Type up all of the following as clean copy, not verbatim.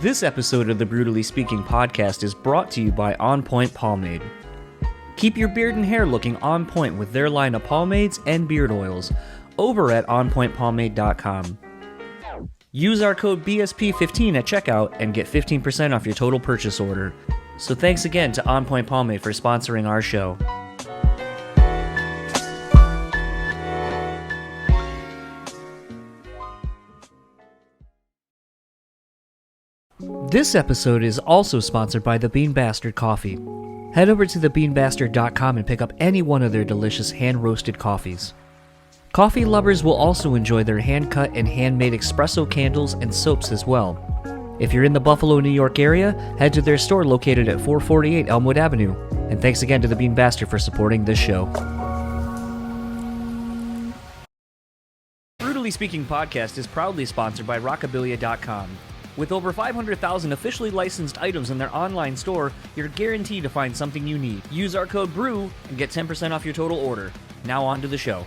This episode of the BREWtally Speaking Podcast is brought to you by On Point Pomade. Keep your beard and hair looking on point with their line of pomades and beard oils over at onpointpomade.com. Use our code BSP15 at checkout and get 15% off your total purchase order. So thanks again to On Point Pomade for sponsoring our show. This episode is also sponsored by the Bean Bastard Coffee. Head over to thebeanbastard.com and pick up any one of their delicious hand-roasted coffees. Coffee lovers will also enjoy their hand-cut and handmade espresso candles and soaps as well. If you're in the Buffalo, New York area, head to their store located at 448 Elmwood Avenue. And thanks again to the Bean Bastard for supporting this show. BREWtally Speaking Podcast is proudly sponsored by Rockabilia.com. With over 500,000 officially licensed items in their online store, you're guaranteed to find something you need. Use our code BREW and get 10% off your total order. Now on to the show.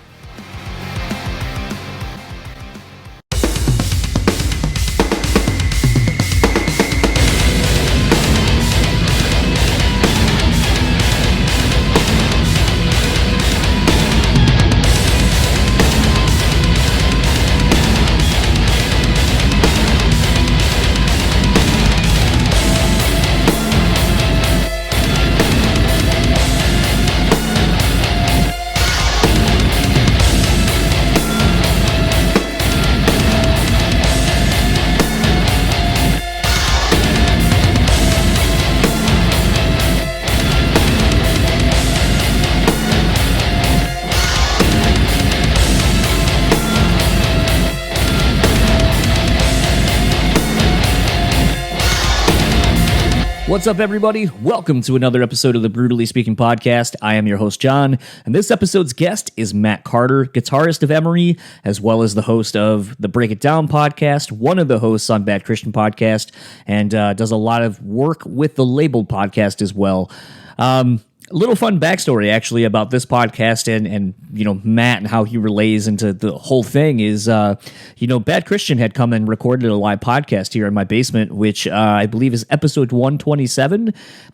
What's up, everybody? Welcome to another episode of the BREWtally Speaking Podcast. I am your host, John, and this episode's guest is Matt Carter, guitarist of Emery, as well as the host of the Break It Down podcast, one of the hosts on Bad Christian Podcast, and does a lot of work with the Labeled podcast as well. A little fun backstory, actually, about this podcast and you know, Matt and how he relays into the whole thing is, Bad Christian had come and recorded a live podcast here in my basement, which I believe is episode 127.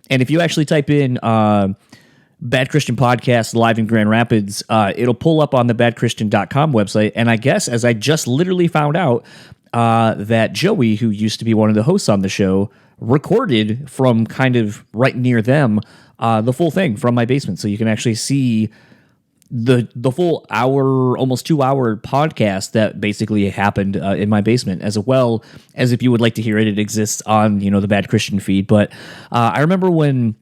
And if you actually type in Bad Christian Podcast live in Grand Rapids, it'll pull up on the badchristian.com website. And I guess, as I just literally found out, that Joey, who used to be one of the hosts on the show, recorded from kind of right near them the full thing from my basement, so you can actually see the full hour, almost 2 hour podcast that basically happened in my basement. As well as, if you would like to hear it, it exists on the Bad Christian feed. But I remember when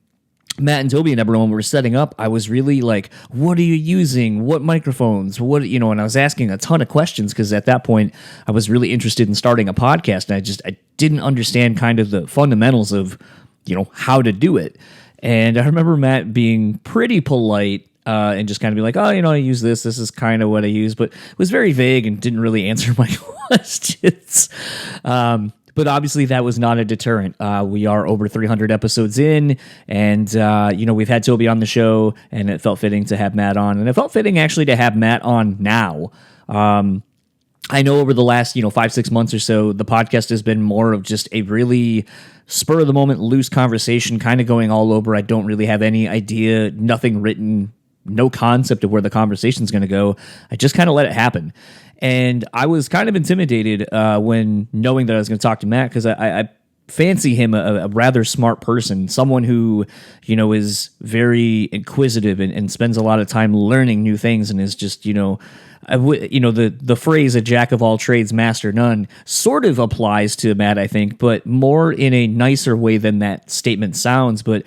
Matt and Toby and everyone were setting up, I was really like, what are you using? What microphones? And I was asking a ton of questions because at that point I was really interested in starting a podcast, and I didn't understand kind of the fundamentals of how to do it. And I remember Matt being pretty polite and just kind of be like, I use this. This is kind of what I use. But it was very vague and didn't really answer my questions. But obviously that was not a deterrent. We are over 300 episodes in, and, we've had Toby on the show, and it felt fitting to have Matt on. And it felt fitting, actually, to have Matt on now. I know over the last, 5-6 months or so, the podcast has been more of just a really spur-of-the-moment, loose conversation, kind of going all over. I don't really have any idea, nothing written, no concept of where the conversation's going to go. I just kind of let it happen. And I was kind of intimidated when knowing that I was going to talk to Matt, because I fancy him a rather smart person, someone who, is very inquisitive and spends a lot of time learning new things, and is just, the phrase "a jack of all trades, master none" sort of applies to Matt, I think, but more in a nicer way than that statement sounds. But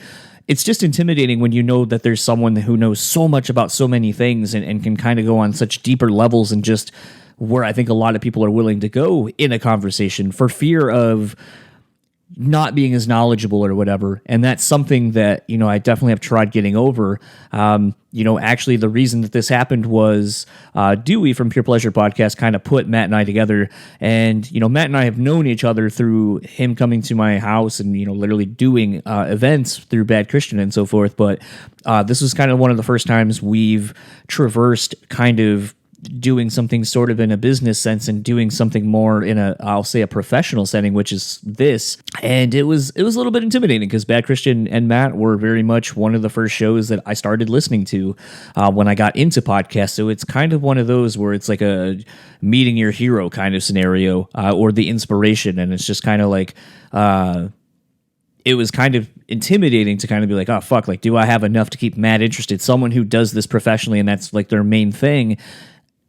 it's just intimidating when you know that there's someone who knows so much about so many things and can kind of go on such deeper levels, and just where I think a lot of people are willing to go in a conversation for fear of not being as knowledgeable or whatever. And that's something that, I definitely have tried getting over. Actually, the reason that this happened was Dewey from Pure Pleasure Podcast kind of put Matt and I together. And, Matt and I have known each other through him coming to my house and, literally doing events through Bad Christian and so forth. But this was kind of one of the first times we've traversed kind of doing something sort of in a business sense and doing something more in I'll say a professional setting, which is this. And it was a little bit intimidating because Bad Christian and Matt were very much one of the first shows that I started listening to when I got into podcasts. So it's kind of one of those where it's like a meeting your hero kind of scenario, or the inspiration. And it's just kind of like, it was kind of intimidating to kind of be like, oh, fuck, like, do I have enough to keep Matt interested? Someone who does this professionally and that's like their main thing.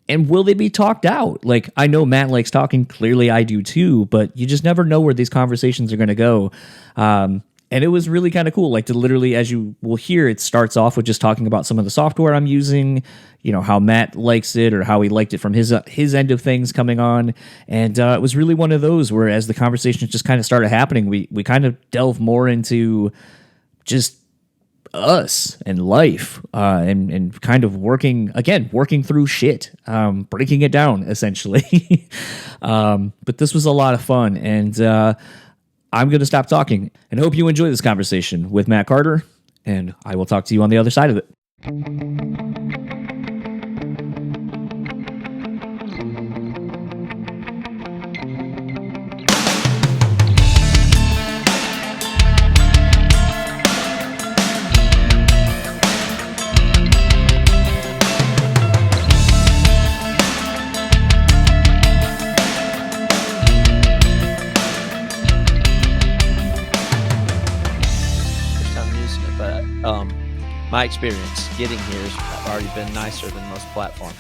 And will they be talked out? Like, I know Matt likes talking. Clearly I do too, but you just never know where these conversations are going to go. And it was really kind of cool. Like, to literally, as you will hear, it starts off with just talking about some of the software I'm using, you know, how Matt likes it or how he liked it from his end of things coming on. And it was really one of those where as the conversations just kind of started happening, we kind of delve more into just us and life, and kind of working through shit, breaking it down essentially. But this was a lot of fun, and I'm going to stop talking and hope you enjoy this conversation with Matt Carter, and I will talk to you on the other side of it. My experience getting here has already been nicer than most platforms.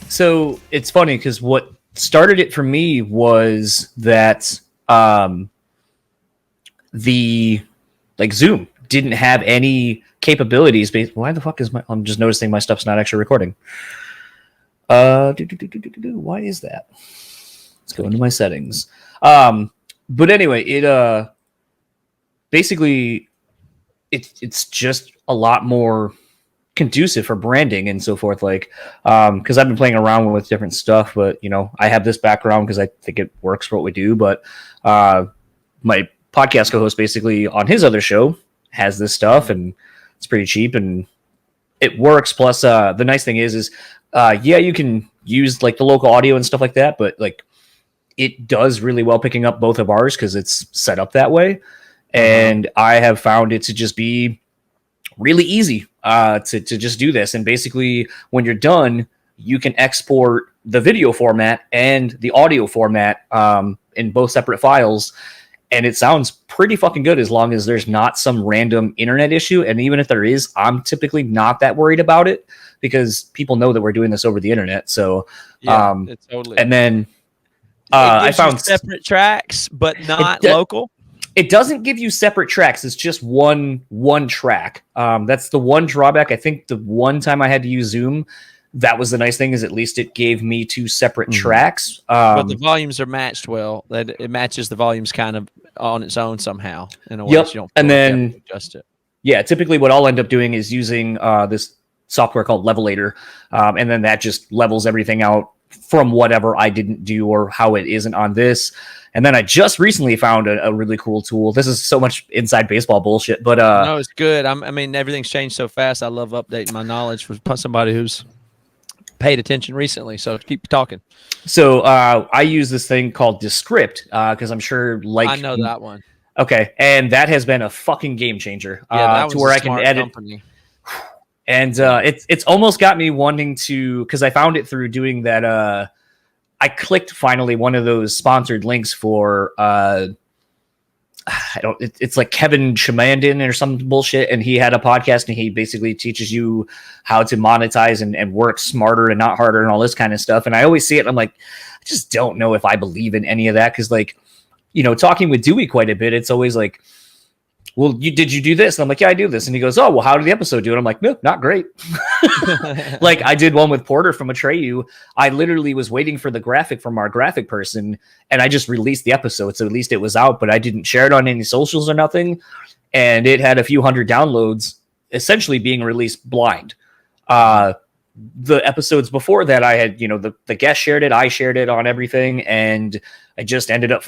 So it's funny because what started it for me was that the Zoom didn't have any capabilities. Why the fuck is I'm just noticing my stuff's not actually recording. Why is that? Let's go into my settings. But anyway, it basically it's just a lot more conducive for branding and so forth. Like, because I've been playing around with different stuff, but you know, I have this background because I think it works for what we do. But my podcast co-host basically on his other show has this stuff, and it's pretty cheap and it works. Plus, the nice thing is yeah, you can use like the local audio and stuff like that, but like it does really well picking up both of ours because it's set up that way. And I have found it to just be really easy to just do this. And basically, when you're done, you can export the video format and the audio format in both separate files. And it sounds pretty fucking good as long as there's not some random internet issue. And even if there is, I'm typically not that worried about it because people know that we're doing this over the internet. So, yeah, totally. And then I found separate tracks, but not local. It doesn't give you separate tracks. It's just one track. That's the one drawback. I think the one time I had to use Zoom, that was the nice thing, is at least it gave me two separate tracks. But the volumes are matched well. That it matches the volumes kind of on its own somehow in a way that you don't and then adjust it. Yeah, typically what I'll end up doing is using this software called Levelator, and then that just levels everything out from whatever I didn't do or how it isn't on this. And then I just recently found a really cool tool. This is so much inside baseball bullshit, but no, it's good. I mean, everything's changed so fast. I love updating my knowledge for somebody who's paid attention recently. So keep talking. So I use this thing called Descript because I'm sure I know that one. Okay, and that has been a fucking game changer. Yeah, to where I can edit. Company. And it's almost got me wanting to, because I found it through doing that. I clicked finally one of those sponsored links for it's like Kevin Shamandin or some bullshit, and he had a podcast and he basically teaches you how to monetize and work smarter and not harder and all this kind of stuff. And I always see it and I'm like, I just don't know if I believe in any of that, because like, you know, talking with Dewey quite a bit, it's always like, well, did you do this? And I'm like, yeah, I do this. And he goes, oh, well, how did the episode do? And I'm like, no, not great. Like I did one with Porter from Atreyu. I literally was waiting for the graphic from our graphic person, and I just released the episode. So at least it was out, but I didn't share it on any socials or nothing. And it had a few hundred downloads, essentially being released blind. The episodes before that, I had, you know, the guest shared it. I shared it on everything. And I just ended up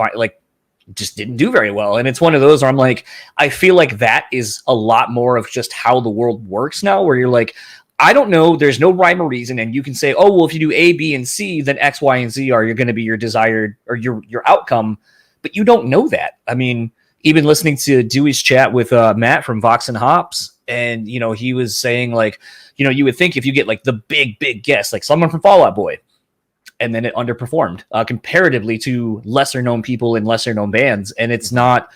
just didn't do very well. And it's one of those where I'm like, I feel like that is a lot more of just how the world works now, where you're like, I don't know. There's no rhyme or reason. And you can say, oh, well, if you do A, B, and C, then X, Y, and Z are going to be your desired or your outcome. But you don't know that. I mean, even listening to Dewey's chat with Matt from Vox and Hops, and, you know, he was saying, like, you know, you would think if you get like the big guest, like someone from Fall Out Boy, and then it underperformed comparatively to lesser known people in lesser known bands. And it's not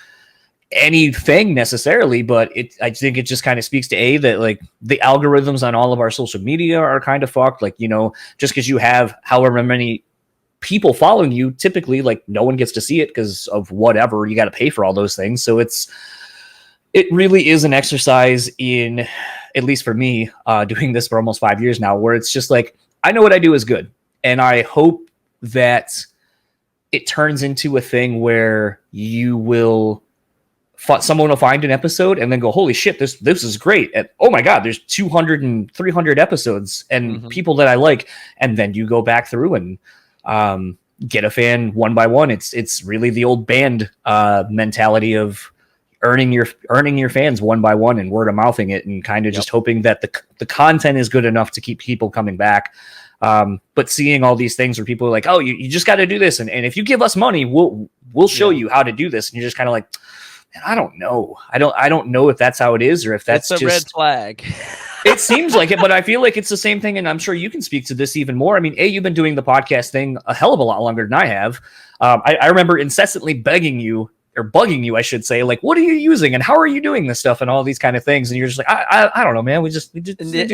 anything necessarily, but I think it just kind of speaks to that, like, the algorithms on all of our social media are kind of fucked. Like, you know, just because you have however many people following you, typically, like, no one gets to see it because of whatever, you got to pay for all those things. So it really is an exercise in, at least for me, doing this for almost 5 years now, where it's just like, I know what I do is good. And I hope that it turns into a thing where someone will find an episode and then go, holy shit, this is great. And oh my God, there's 200 and 300 episodes and people that I like. And then you go back through and get a fan one by one. It's really the old band mentality of earning your fans one by one and word of mouthing it, and kind of just hoping that the content is good enough to keep people coming back. But seeing all these things where people are like, oh, you just got to do this. And if you give us money, we'll show you how to do this. And you're just kind of like, man, I don't know. I don't know if that's how it is, or if that's it's a just red flag. It seems like it, but I feel like it's the same thing. And I'm sure you can speak to this even more. I mean, you've been doing the podcast thing a hell of a lot longer than I have. I remember incessantly bugging you, I should say, like, what are you using and how are you doing this stuff and all these kind of things. And you're just like, I don't know, man. We just do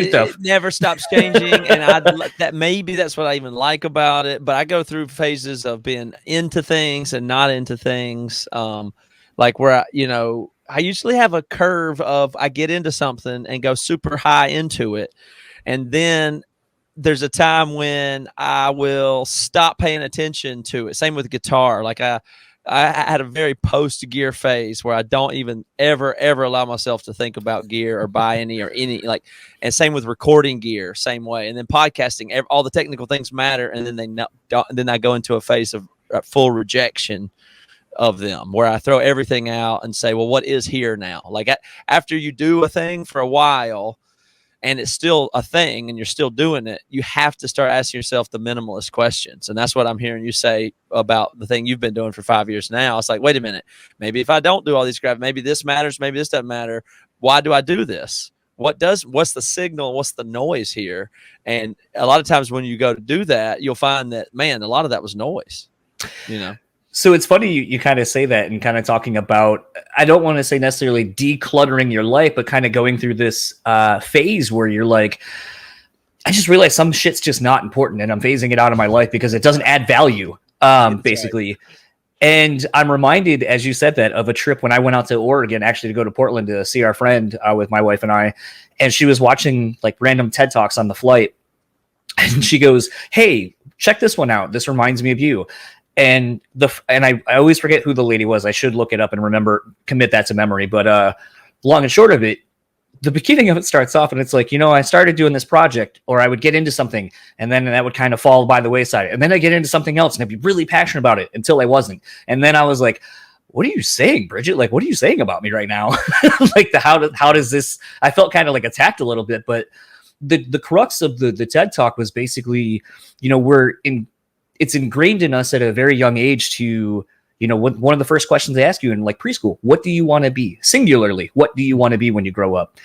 stuff. It never stops changing. And maybe that's what I even like about it. But I go through phases of being into things and not into things. Like where, I usually have a curve of I get into something and go super high into it. And then there's a time when I will stop paying attention to it. Same with guitar. Like I had a very post-gear phase where I don't even ever allow myself to think about gear or buy any and same with recording gear, same way. And then podcasting, all the technical things matter. And then I go into a phase of full rejection of them, where I throw everything out and say, well, what is here now? Like after you do a thing for a while and it's still a thing and you're still doing it, you have to start asking yourself the minimalist questions. And that's what I'm hearing you say about the thing you've been doing for 5 years now. It's like, wait a minute, maybe if I don't do all these graphics, maybe this matters, maybe this doesn't matter. Why do I do this? What's the signal? What's the noise here? And a lot of times when you go to do that, you'll find that, man, a lot of that was noise, So it's funny you kind of say that, and kind of talking about, I don't want to say necessarily decluttering your life, but kind of going through this phase where you're like, I just realized some shit's just not important and I'm phasing it out of my life because it doesn't add value, basically. Right. And I'm reminded, as you said that, of a trip when I went out to Oregon, actually to go to Portland to see our friend with my wife and I, and she was watching like random TED Talks on the flight. And she goes, hey, check this one out. This reminds me of you. And I always forget who the lady was. I should look it up and commit that to memory. But long and short of it, the beginning of it starts off and it's like, I started doing this project, or I would get into something and then that would kind of fall by the wayside. And then I get into something else and I'd be really passionate about it until I wasn't. And then I was like, what are you saying, Bridget? Like, what are you saying about me right now? Like how does this, I felt kind of like attacked a little bit, but the crux of the TED Talk was basically, it's ingrained in us at a very young age to, one of the first questions they ask you in like preschool, what do you want to be? Singularly, what do you want to be when you grow up?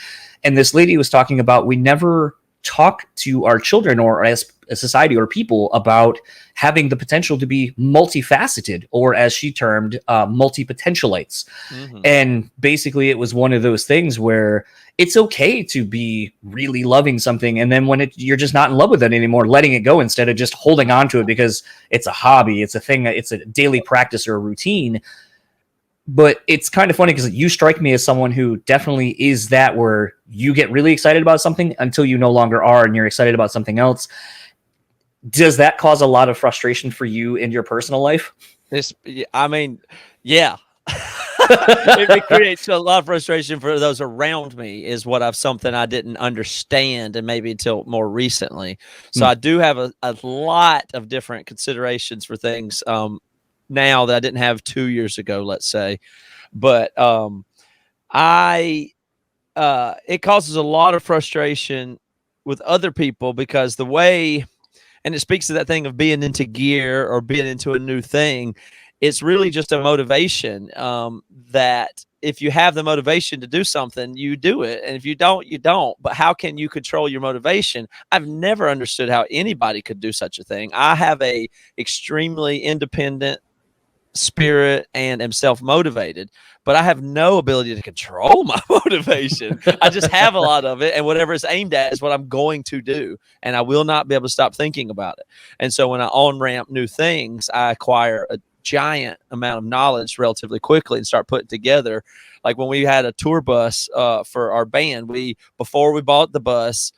And this lady was talking about, we never talk to our children or as a society or people about having the potential to be multifaceted, or as she termed, multi-potentialites. Mm-hmm. And basically it was one of those things where it's okay to be really loving something, and then when you're just not in love with it anymore, letting it go instead of just holding on to it because it's a hobby, it's a thing, it's a daily practice or a routine. But it's kind of funny because you strike me as someone who definitely is that, where you get really excited about something until you no longer are and you're excited about something else. Does that cause a lot of frustration for you in your personal life? Yeah. It creates a lot of frustration for those around me, is something I didn't understand, and maybe until more recently. So I do have a lot of different considerations for things now that I didn't have 2 years ago, let's say. But it causes a lot of frustration with other people, because the way, and it speaks to that thing of being into gear or being into a new thing. It's really just a motivation, that if you have the motivation to do something, you do it. And if you don't, you don't. But how can you control your motivation? I've never understood how anybody could do such a thing. I have a extremely independent spirit and am self-motivated, but I have no ability to control my motivation. I just have a lot of it, and whatever it's aimed at is what I'm going to do, and I will not be able to stop thinking about it. And so when I on-ramp new things, I acquire a giant amount of knowledge relatively quickly and start putting together. Like when we had a tour bus for our band, before we bought the bus,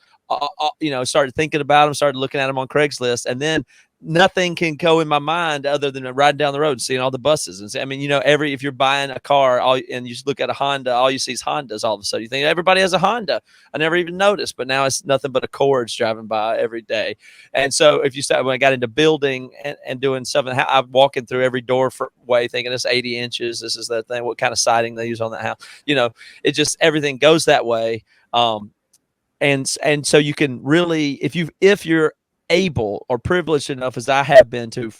started thinking about them, started looking at them on Craigslist, and then nothing can go in my mind other than riding down the road and seeing all the buses. And I mean, if you're buying a car and you just look at a Honda, all you see is Hondas. All of a sudden you think everybody has a Honda. I never even noticed, but now it's nothing but Accords driving by every day. And so when I got into building and doing stuff, I'm walking through every doorway thinking it's 80 inches. This is that thing. What kind of siding they use on that house? It just, everything goes that way. And so you can really, if you're able or privileged enough as I have been to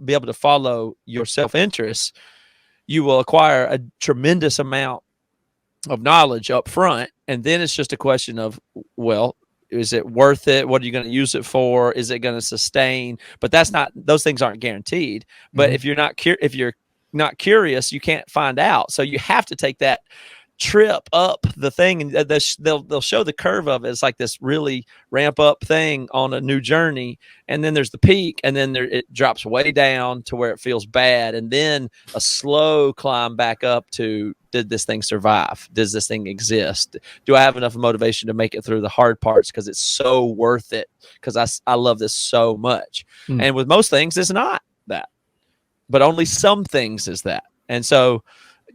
be able to follow your self-interest, you will acquire a tremendous amount of knowledge up front. And then it's just a question of, well, is it worth it? What are you going to use it for? Is it going to sustain? But those things aren't guaranteed. But if you're not curious, you can't find out. So you have to take that trip up the thing, and they'll show the curve of it. It's like this really ramp up thing on a new journey, and then there's the peak, and then it drops way down to where it feels bad, and then a slow climb back up to, did this thing survive? Does this thing exist? Do I have enough motivation to make it through the hard parts because it's so worth it, because I love this so much? And with most things, it's not that, but only some things is that. And so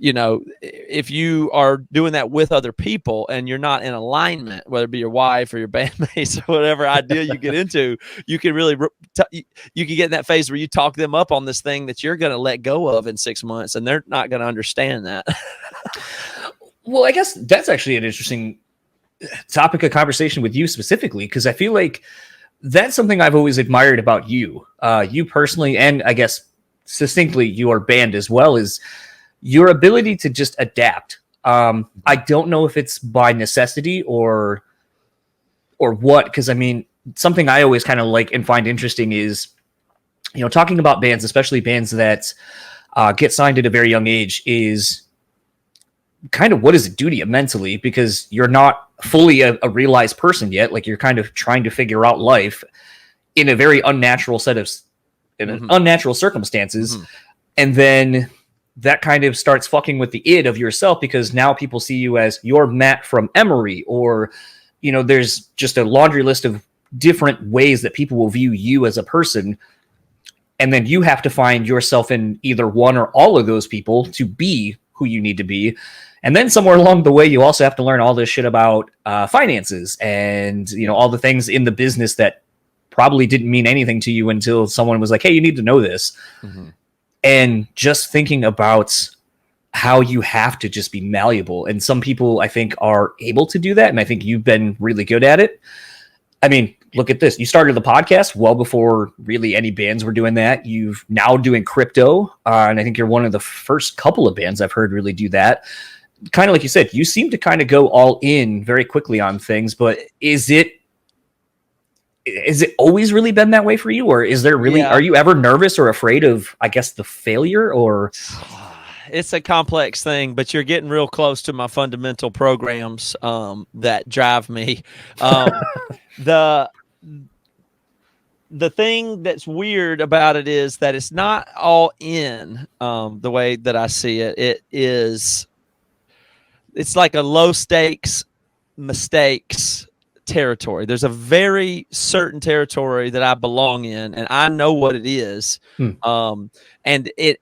if you are doing that with other people and you're not in alignment, whether it be your wife or your bandmates or whatever idea you get into, you can really, you can get in that phase where you talk them up on this thing that you're going to let go of in 6 months, and they're not going to understand that. Well, I guess that's actually an interesting topic of conversation with you specifically, because I feel like that's something I've always admired about you, you personally, and I guess succinctly your band as well, is your ability to just adapt. I don't know if it's by necessity or what, because I mean, something I always kind of like and find interesting is, talking about bands, especially bands that get signed at a very young age, is kind of what does it do to you mentally, because you're not fully a realized person yet. Like, you're kind of trying to figure out life in a very unnatural unnatural circumstances. And then that kind of starts fucking with the id of yourself, because now people see you as you're Matt from Emery, or, there's just a laundry list of different ways that people will view you as a person. And then you have to find yourself in either one or all of those people to be who you need to be. And then somewhere along the way, you also have to learn all this shit about finances and, all the things in the business that probably didn't mean anything to you until someone was like, hey, you need to know this. And just thinking about how you have to just be malleable. And some people, I think, are able to do that. And I think you've been really good at it. I mean, look at this. You started the podcast well before really any bands were doing that. You've now doing crypto. And I think you're one of the first couple of bands I've heard really do that. Kind of like you said, you seem to kind of go all in very quickly on things. But is it always really been that way for you, or is there really, are you ever nervous or afraid of, I guess, the failure? Or it's a complex thing, but you're getting real close to my fundamental programs that drive me. The thing that's weird about it is that it's not all in the way that I see it. It's like a low stakes mistakes territory. There's a very certain territory that I belong in, and I know what it is. And it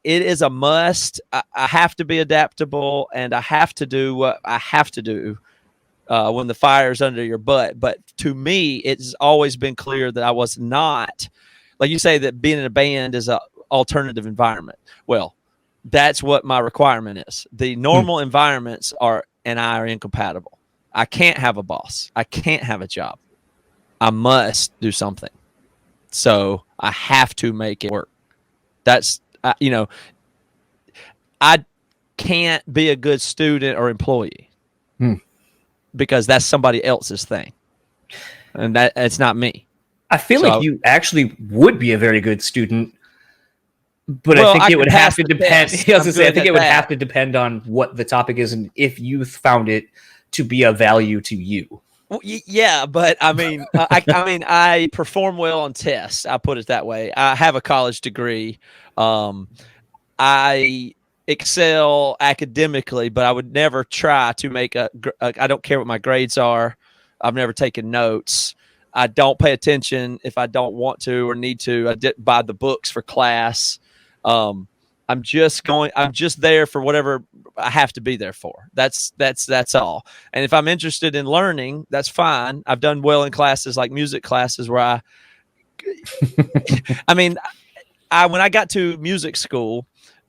is a must. I have to be adaptable, and I have to do what I have to do when the fire's under your butt. But to me, it's always been clear that I was not, like you say, that being in a band is an alternative environment. Well, that's what my requirement is. The normal environments are incompatible. I can't have a boss. I can't have a job. I must do something. So I have to make it work. That's, I can't be a good student or employee because that's somebody else's thing. And it's not me. I feel like you actually would be a very good student, but I think it would have to depend. I think it would have to depend on what the topic is and if you found it to be of value to you. Well, yeah, but I mean, I perform well on tests. I put it that way. I have a college degree. I excel academically, but I would never try to make I don't care what my grades are. I've never taken notes. I don't pay attention if I don't want to or need to. I didn't buy the books for class. I'm just there for whatever I have to be there for. That's all. And if I'm interested in learning, that's fine. I've done well in classes like music classes where when I got to music school,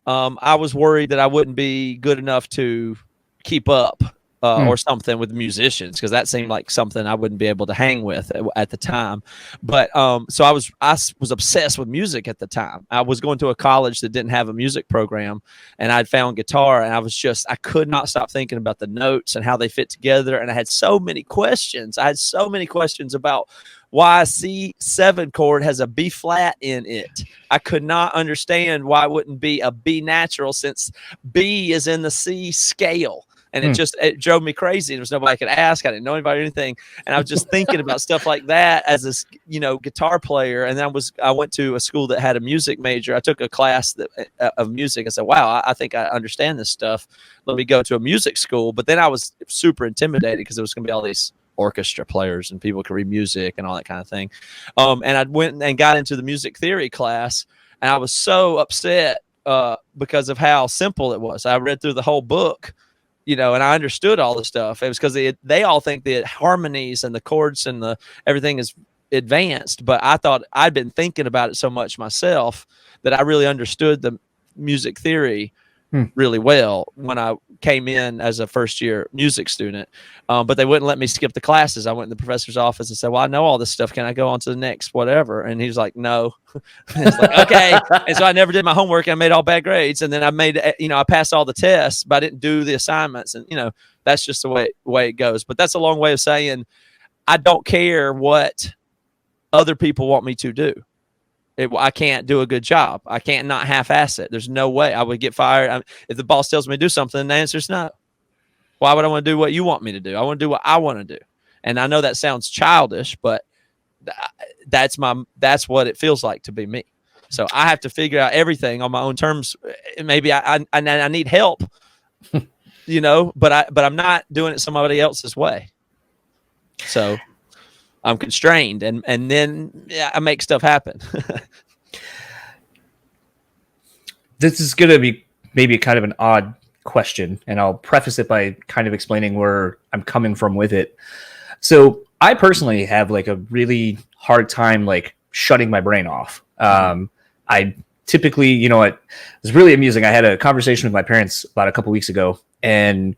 I was worried that I wouldn't be good enough to keep up or something with musicians, because that seemed like something I wouldn't be able to hang with at the time. But so I was obsessed with music at the time. I was going to a college that didn't have a music program, and I'd found guitar, and I could not stop thinking about the notes and how they fit together. And I had so many questions. I had so many questions about why a C7 chord has a B flat in it. I could not understand why it wouldn't be a B natural, since B is in the C scale. And it drove me crazy. There was nobody I could ask. I didn't know anybody or anything. And I was just thinking about stuff like that as this, guitar player. And I went to a school that had a music major. I took a class of music. I said, wow, I think I understand this stuff. Let me go to a music school. But then I was super intimidated because there was going to be all these orchestra players and people could read music and all that kind of thing. And I went and got into the music theory class, and I was so upset because of how simple it was. I read through the whole book, and I understood all the stuff. It was because they all think the harmonies and the chords and everything is advanced. But I thought I'd been thinking about it so much myself that I really understood the music theory really well when I came in as a first year music student. But they wouldn't let me skip the classes. I went in the professor's office and said, well, I know all this stuff. Can I go on to the next whatever? And he was like, no. It's like, okay. And so I never did my homework, and I made all bad grades. And then I passed all the tests, but I didn't do the assignments. And, that's just the way it goes. But that's a long way of saying I don't care what other people want me to do. I can't do a good job. I can't not half-ass it. There's no way I would get fired. If the boss tells me to do something, the answer is no. Why would I want to do what you want me to do? I want to do what I want to do. And I know that sounds childish, but that's what it feels like to be me. So I have to figure out everything on my own terms. Maybe I need help, but I'm not doing it somebody else's way. So I'm constrained, and then I make stuff happen. This is going to be maybe kind of an odd question, and I'll preface it by kind of explaining where I'm coming from with it. So I personally have like a really hard time like shutting my brain off. I typically, it was really amusing. I had a conversation with my parents about a couple weeks ago, and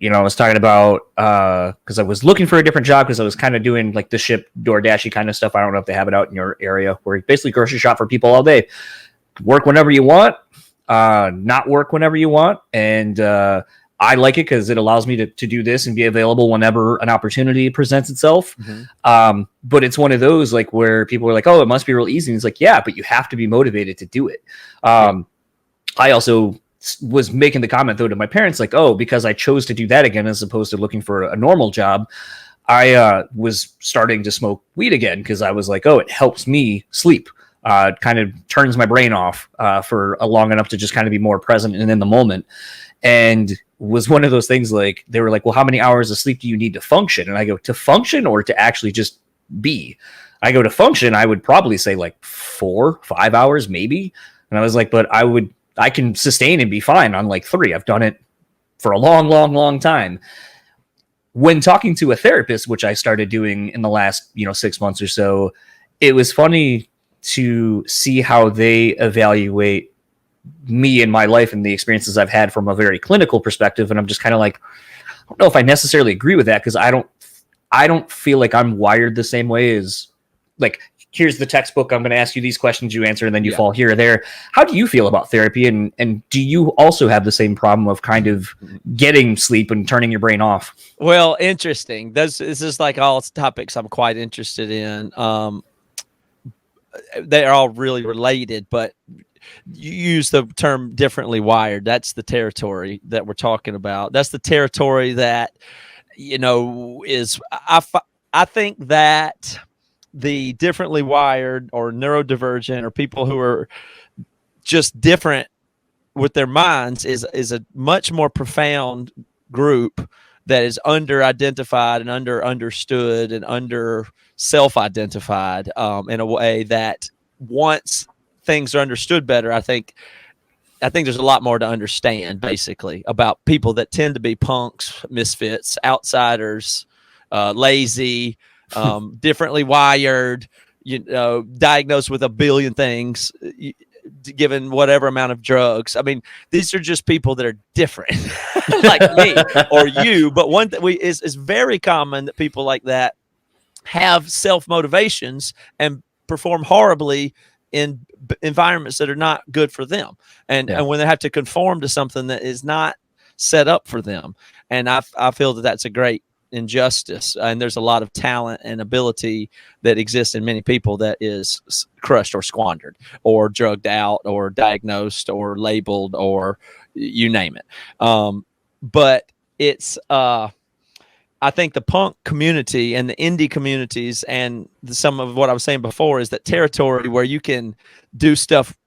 I was talking about because I was looking for a different job because I was kind of doing like the ship DoorDashy kind of stuff. I don't know if they have it out in your area, where you basically grocery shop for people all day, work whenever you want, not work whenever you want. And I like it because it allows me to do this and be available whenever an opportunity presents itself. But it's one of those like where people are like, oh, it must be real easy. And it's like, yeah, but you have to be motivated to do it. I also was making the comment though to my parents, like, oh, because I chose to do that again as opposed to looking for a normal job, I was starting to smoke weed again because I was like, oh, it helps me sleep. Kind of turns my brain off for a long enough to just kind of be more present and in the moment. And was one of those things like they were like, well, how many hours of sleep do you need to function? And I go, to function or to actually just be? I go, to function, I would probably say like 4-5 hours maybe. And I was like, but I can sustain and be fine on like 3. I've done it for a long, long, long time. When talking to a therapist, which I started doing in the last, 6 months or so, it was funny to see how they evaluate me and my life and the experiences I've had from a very clinical perspective. And I'm just kind of like, I don't know if I necessarily agree with that, because I don't I don't feel like I'm wired the same way as like, here's the textbook. I'm going to ask you these questions, you answer, and then you fall here or there. How do you feel about therapy? And do you also have the same problem of kind of getting sleep and turning your brain off? Well, interesting. This is like all topics I'm quite interested in. They're all really related, but you use the term differently wired. That's the territory that we're talking about. That's the territory that, is, I think that the differently wired or neurodivergent or people who are just different with their minds is a much more profound group that is under-identified and understood and under self-identified in a way that once things are understood better, I think there's a lot more to understand, basically, about people that tend to be punks, misfits, outsiders, lazy, differently wired, diagnosed with a billion things, given whatever amount of drugs. I mean, these are just people that are different, like me or you. But one that is very common that people like that have self-motivations and perform horribly in environments that are not good for them. And when they have to conform to something that is not set up for them. And I feel that that's a great injustice. And there's a lot of talent and ability that exists in many people that is crushed or squandered or drugged out or diagnosed or labeled or you name it. But it's, I think the punk community and the indie communities and some of what I was saying before is that territory where you can do stuff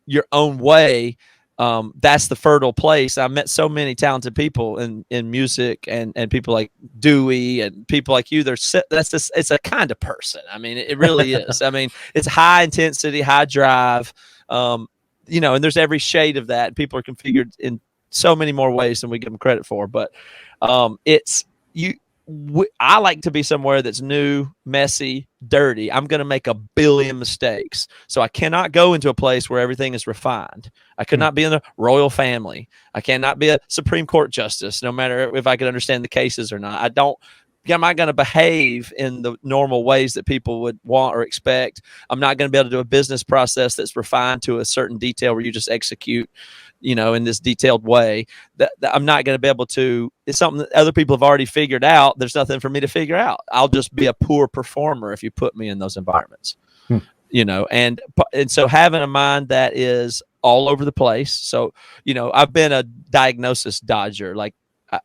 your own way. That's the fertile place. I met so many talented people in music and people like Dewey and people like you. It's a kind of person. I mean, it really is. I mean, it's high intensity, high drive, and there's every shade of that. People are configured in so many more ways than we give them credit for. But I like to be somewhere that's new, messy, dirty. I'm going to make a billion mistakes. So I cannot go into a place where everything is refined. I could not be in the royal family. I cannot be a Supreme Court justice, no matter if I could understand the cases or not. I'm not going to behave in the normal ways that people would want or expect. I'm not going to be able to do a business process that's refined to a certain detail where you just execute, in this detailed way. That I'm not going to be able to. It's something that other people have already figured out. There's nothing for me to figure out. I'll just be a poor performer if you put me in those environments. And so having a mind that is all over the place. So, I've been a diagnosis dodger. Like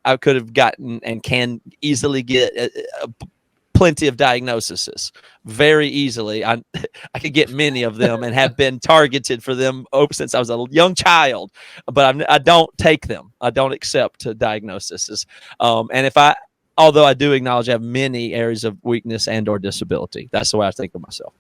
I could have gotten and can easily get plenty of diagnoses very easily. I could get many of them and have been targeted for them since I was a young child, but I don't take them. I don't accept diagnoses. And although I do acknowledge I have many areas of weakness and or disability, that's the way I think of myself.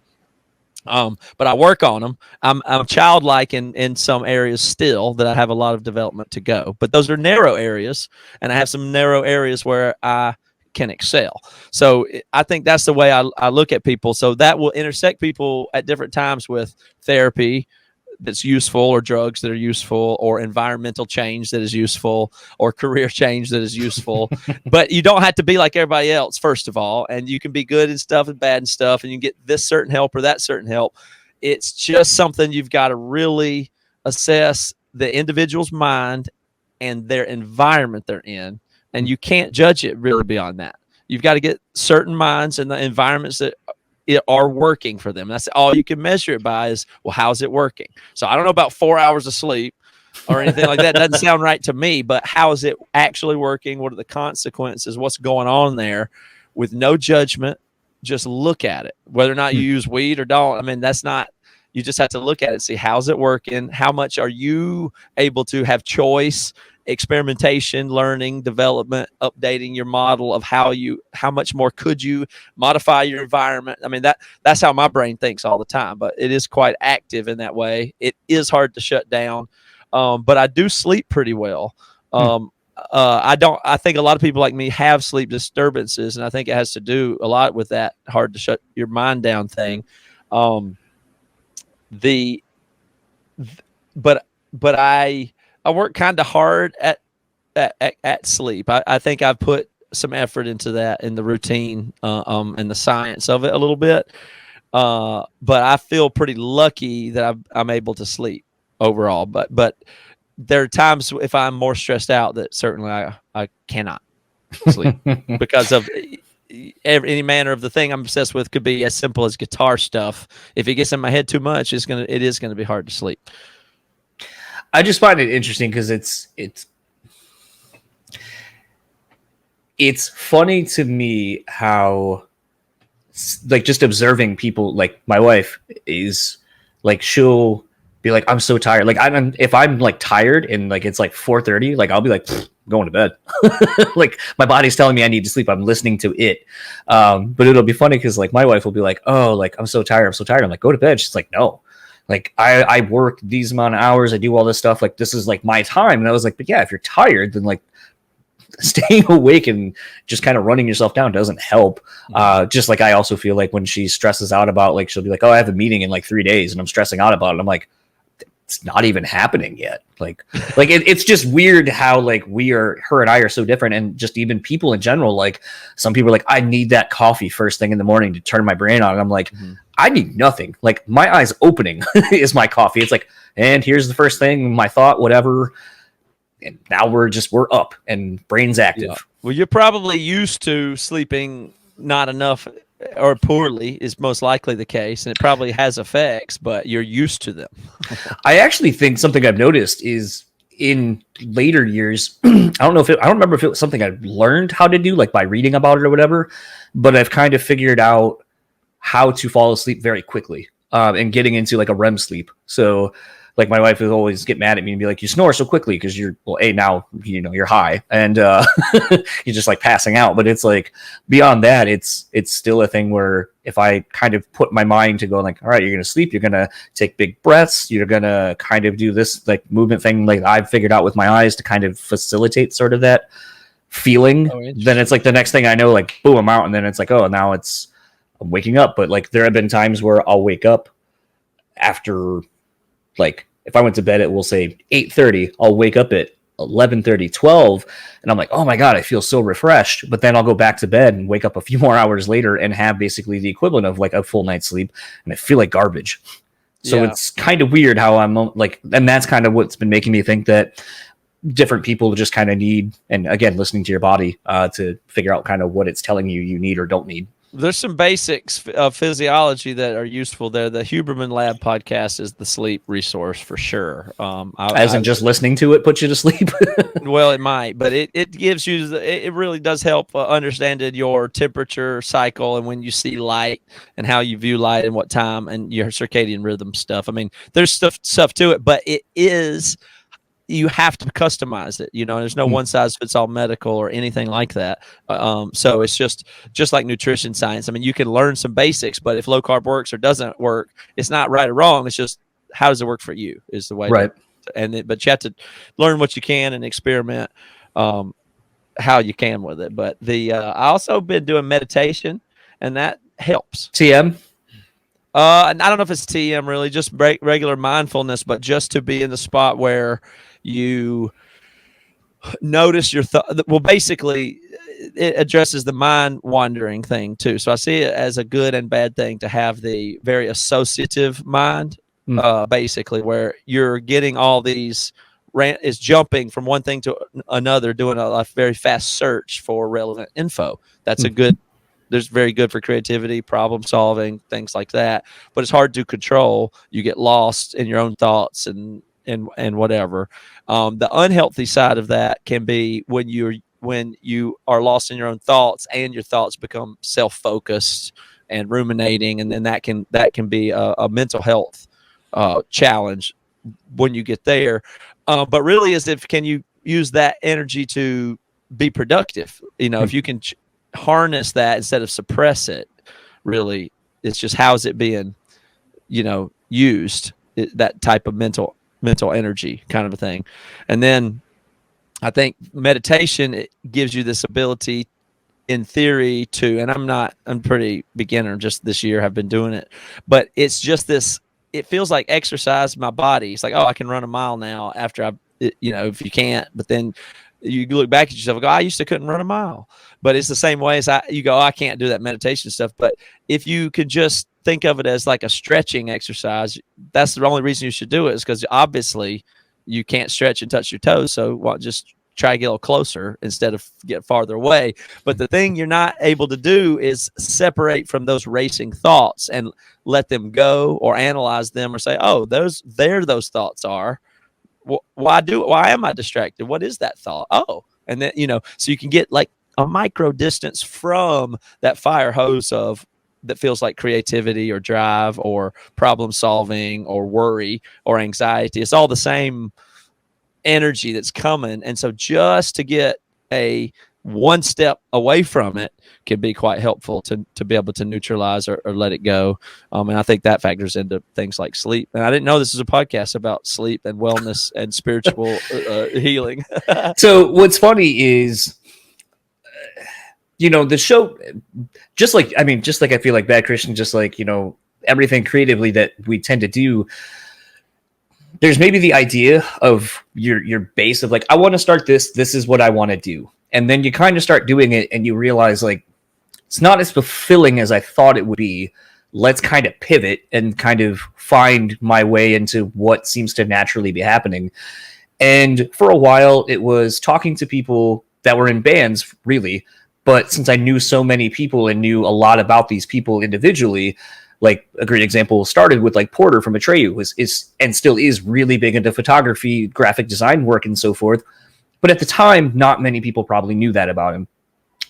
But I work on them. I'm childlike in some areas still that I have a lot of development to go, but those are narrow areas, and I have some narrow areas where I can excel. So I think that's the way I look at people. So that will intersect people at different times with therapy that's useful, or drugs that are useful, or environmental change that is useful, or career change that is useful. But you don't have to be like everybody else, first of all, and you can be good in stuff and bad in stuff, and you can get this certain help or that certain help. It's just something you've got to really assess the individual's mind and their environment they're in, and you can't judge it really beyond that. You've got to get certain minds and the environments that are working for them. That's all you can measure it by is, well, how's it working? So I don't know about 4 hours of sleep or anything like that. Doesn't sound right to me, but how is it actually working? What are the consequences? What's going on there? With no judgment, just look at it. Whether or not you use weed or don't, I mean, that's not, you just have to look at it and see, how's it working? How much are you able to have choice, experimentation, learning, development, updating your model of how much more could you modify your environment? I mean, that's how my brain thinks all the time, but it is quite active in that way. It is hard to shut down. But I do sleep pretty well. I think a lot of people like me have sleep disturbances, and I think it has to do a lot with that hard to shut your mind down thing. But I work kind of hard at sleep. I think I've put some effort into that in the routine and the science of it a little bit. But I feel pretty lucky that I'm able to sleep overall. But there are times if I'm more stressed out that certainly I cannot sleep because of any manner of the thing I'm obsessed with. Could be as simple as guitar stuff. If it gets in my head too much, it is gonna be hard to sleep. I just find it interesting because it's funny to me how, like, just observing people, like my wife is like, she'll be like, I'm so tired. Like, if I'm like tired and like it's like 4:30, like I'll be like going to bed. Like my body's telling me I need to sleep. I'm listening to it. But it'll be funny because like my wife will be like, oh, like I'm so tired. I'm like, go to bed. She's like, no. Like I work these amount of hours. I do all this stuff. Like this is like my time. And I was like, but yeah, if you're tired, then like staying awake and just kind of running yourself down doesn't help. Just like I also feel like when she stresses out about, like, she'll be like, oh, I have a meeting in like 3 days and I'm stressing out about it. I'm like, it's not even happening yet. Like it's just weird how like her and I are so different. And just even people in general, like some people are like, I need that coffee first thing in the morning to turn my brain on. And I'm like, I need nothing. Like my eyes opening is my coffee. It's like, and here's the first thing, my thought, whatever. And now we're up and brain's active. Yeah. Well, you're probably used to sleeping not enough or poorly is most likely the case. And it probably has effects, but you're used to them. I actually think something I've noticed is in later years, I don't remember if it was something I learned how to do, like by reading about it or whatever, but I've kind of figured out how to fall asleep very quickly, and getting into like a REM sleep. So like my wife would always get mad at me and be like, you snore so quickly because now you're high and you're just like passing out. But it's like beyond that, it's still a thing where if I kind of put my mind to go like, all right, you're going to sleep, you're going to take big breaths, you're going to kind of do this like movement thing, like I've figured out with my eyes to kind of facilitate sort of that feeling. Then it's like the next thing I know, like boom, I'm out. And then it's like, oh, now I'm waking up. But like there have been times where I'll wake up after, like, if I went to bed at, we'll say 8:30, I'll wake up at 11:30, 12, and I'm like, oh my God, I feel so refreshed. But then I'll go back to bed and wake up a few more hours later and have basically the equivalent of like a full night's sleep, and I feel like garbage. So It's kind of weird how I'm like, and that's kind of what's been making me think that different people just kind of need, and again, listening to your body to figure out kind of what it's telling you need or don't need. There's some basics of physiology that are useful there. The Huberman Lab podcast is the sleep resource for sure. Just listening to it puts you to sleep. Well, it might, but it gives you, it really does help understanding your temperature cycle and when you see light and how you view light and what time and your circadian rhythm stuff. I mean, there's stuff to it, but you have to customize it. There's no one size fits all medical or anything like that. So it's just like nutrition science. I mean, you can learn some basics, but if low carb works or doesn't work, it's not right or wrong. It's just, how does it work for you is the way. Right. But you have to learn what you can and experiment how you can with it. But I also been doing meditation, and that helps. TM? And I don't know if it's TM really, just regular mindfulness, but just to be in the spot where you notice your thought. Well, basically, it addresses the mind wandering thing too. So I see it as a good and bad thing to have the very associative mind, basically, where you're getting all these is jumping from one thing to another, doing a very fast search for relevant info. That's there's very good for creativity, problem solving, things like that. But it's hard to control. You get lost in your own thoughts and whatever. The unhealthy side of that can be when you are lost in your own thoughts and your thoughts become self-focused and ruminating, and then that can be a mental health challenge when you get there. But really, can you use that energy to be productive? If you can harness that instead of suppress it, really, it's just how's it being used, that type of mental energy kind of a thing. And then I think meditation, it gives you this ability in theory to, and I'm pretty beginner, just this year I've been doing it, but it's just this, it feels like exercise my body. It's like, oh, I can run a mile now after if you can't, but then you look back at yourself and go, I used to couldn't run a mile. But it's the same way as you go, I can't do that meditation stuff. But if you could just think of it as like a stretching exercise, that's the only reason you should do it, is because obviously you can't stretch and touch your toes. So just try to get a little closer instead of get farther away. But the thing you're not able to do is separate from those racing thoughts and let them go, or analyze them, or say, oh, those thoughts are. Why am I distracted? What is that thought? Oh, and then, so you can get like a micro distance from that fire hose that feels like creativity or drive or problem solving or worry or anxiety. It's all the same energy that's coming. And so just to get a one step away from it can be quite helpful to be able to neutralize or let it go. And I think that factors into things like sleep. And I didn't know this is a podcast about sleep and wellness and spiritual healing. So what's funny is, the show, just like I feel like Bad Christian, just like, everything creatively that we tend to do, there's maybe the idea of your base of like, I want to start this is what I want to do. And then you kind of start doing it and you realize like, it's not as fulfilling as I thought it would be. Let's kind of pivot and kind of find my way into what seems to naturally be happening. And for a while it was talking to people that were in bands, really. But since I knew so many people and knew a lot about these people individually, like a great example started with like Porter from Atreyu, is and still is really big into photography, graphic design work, and so forth. But at the time, not many people probably knew that about him.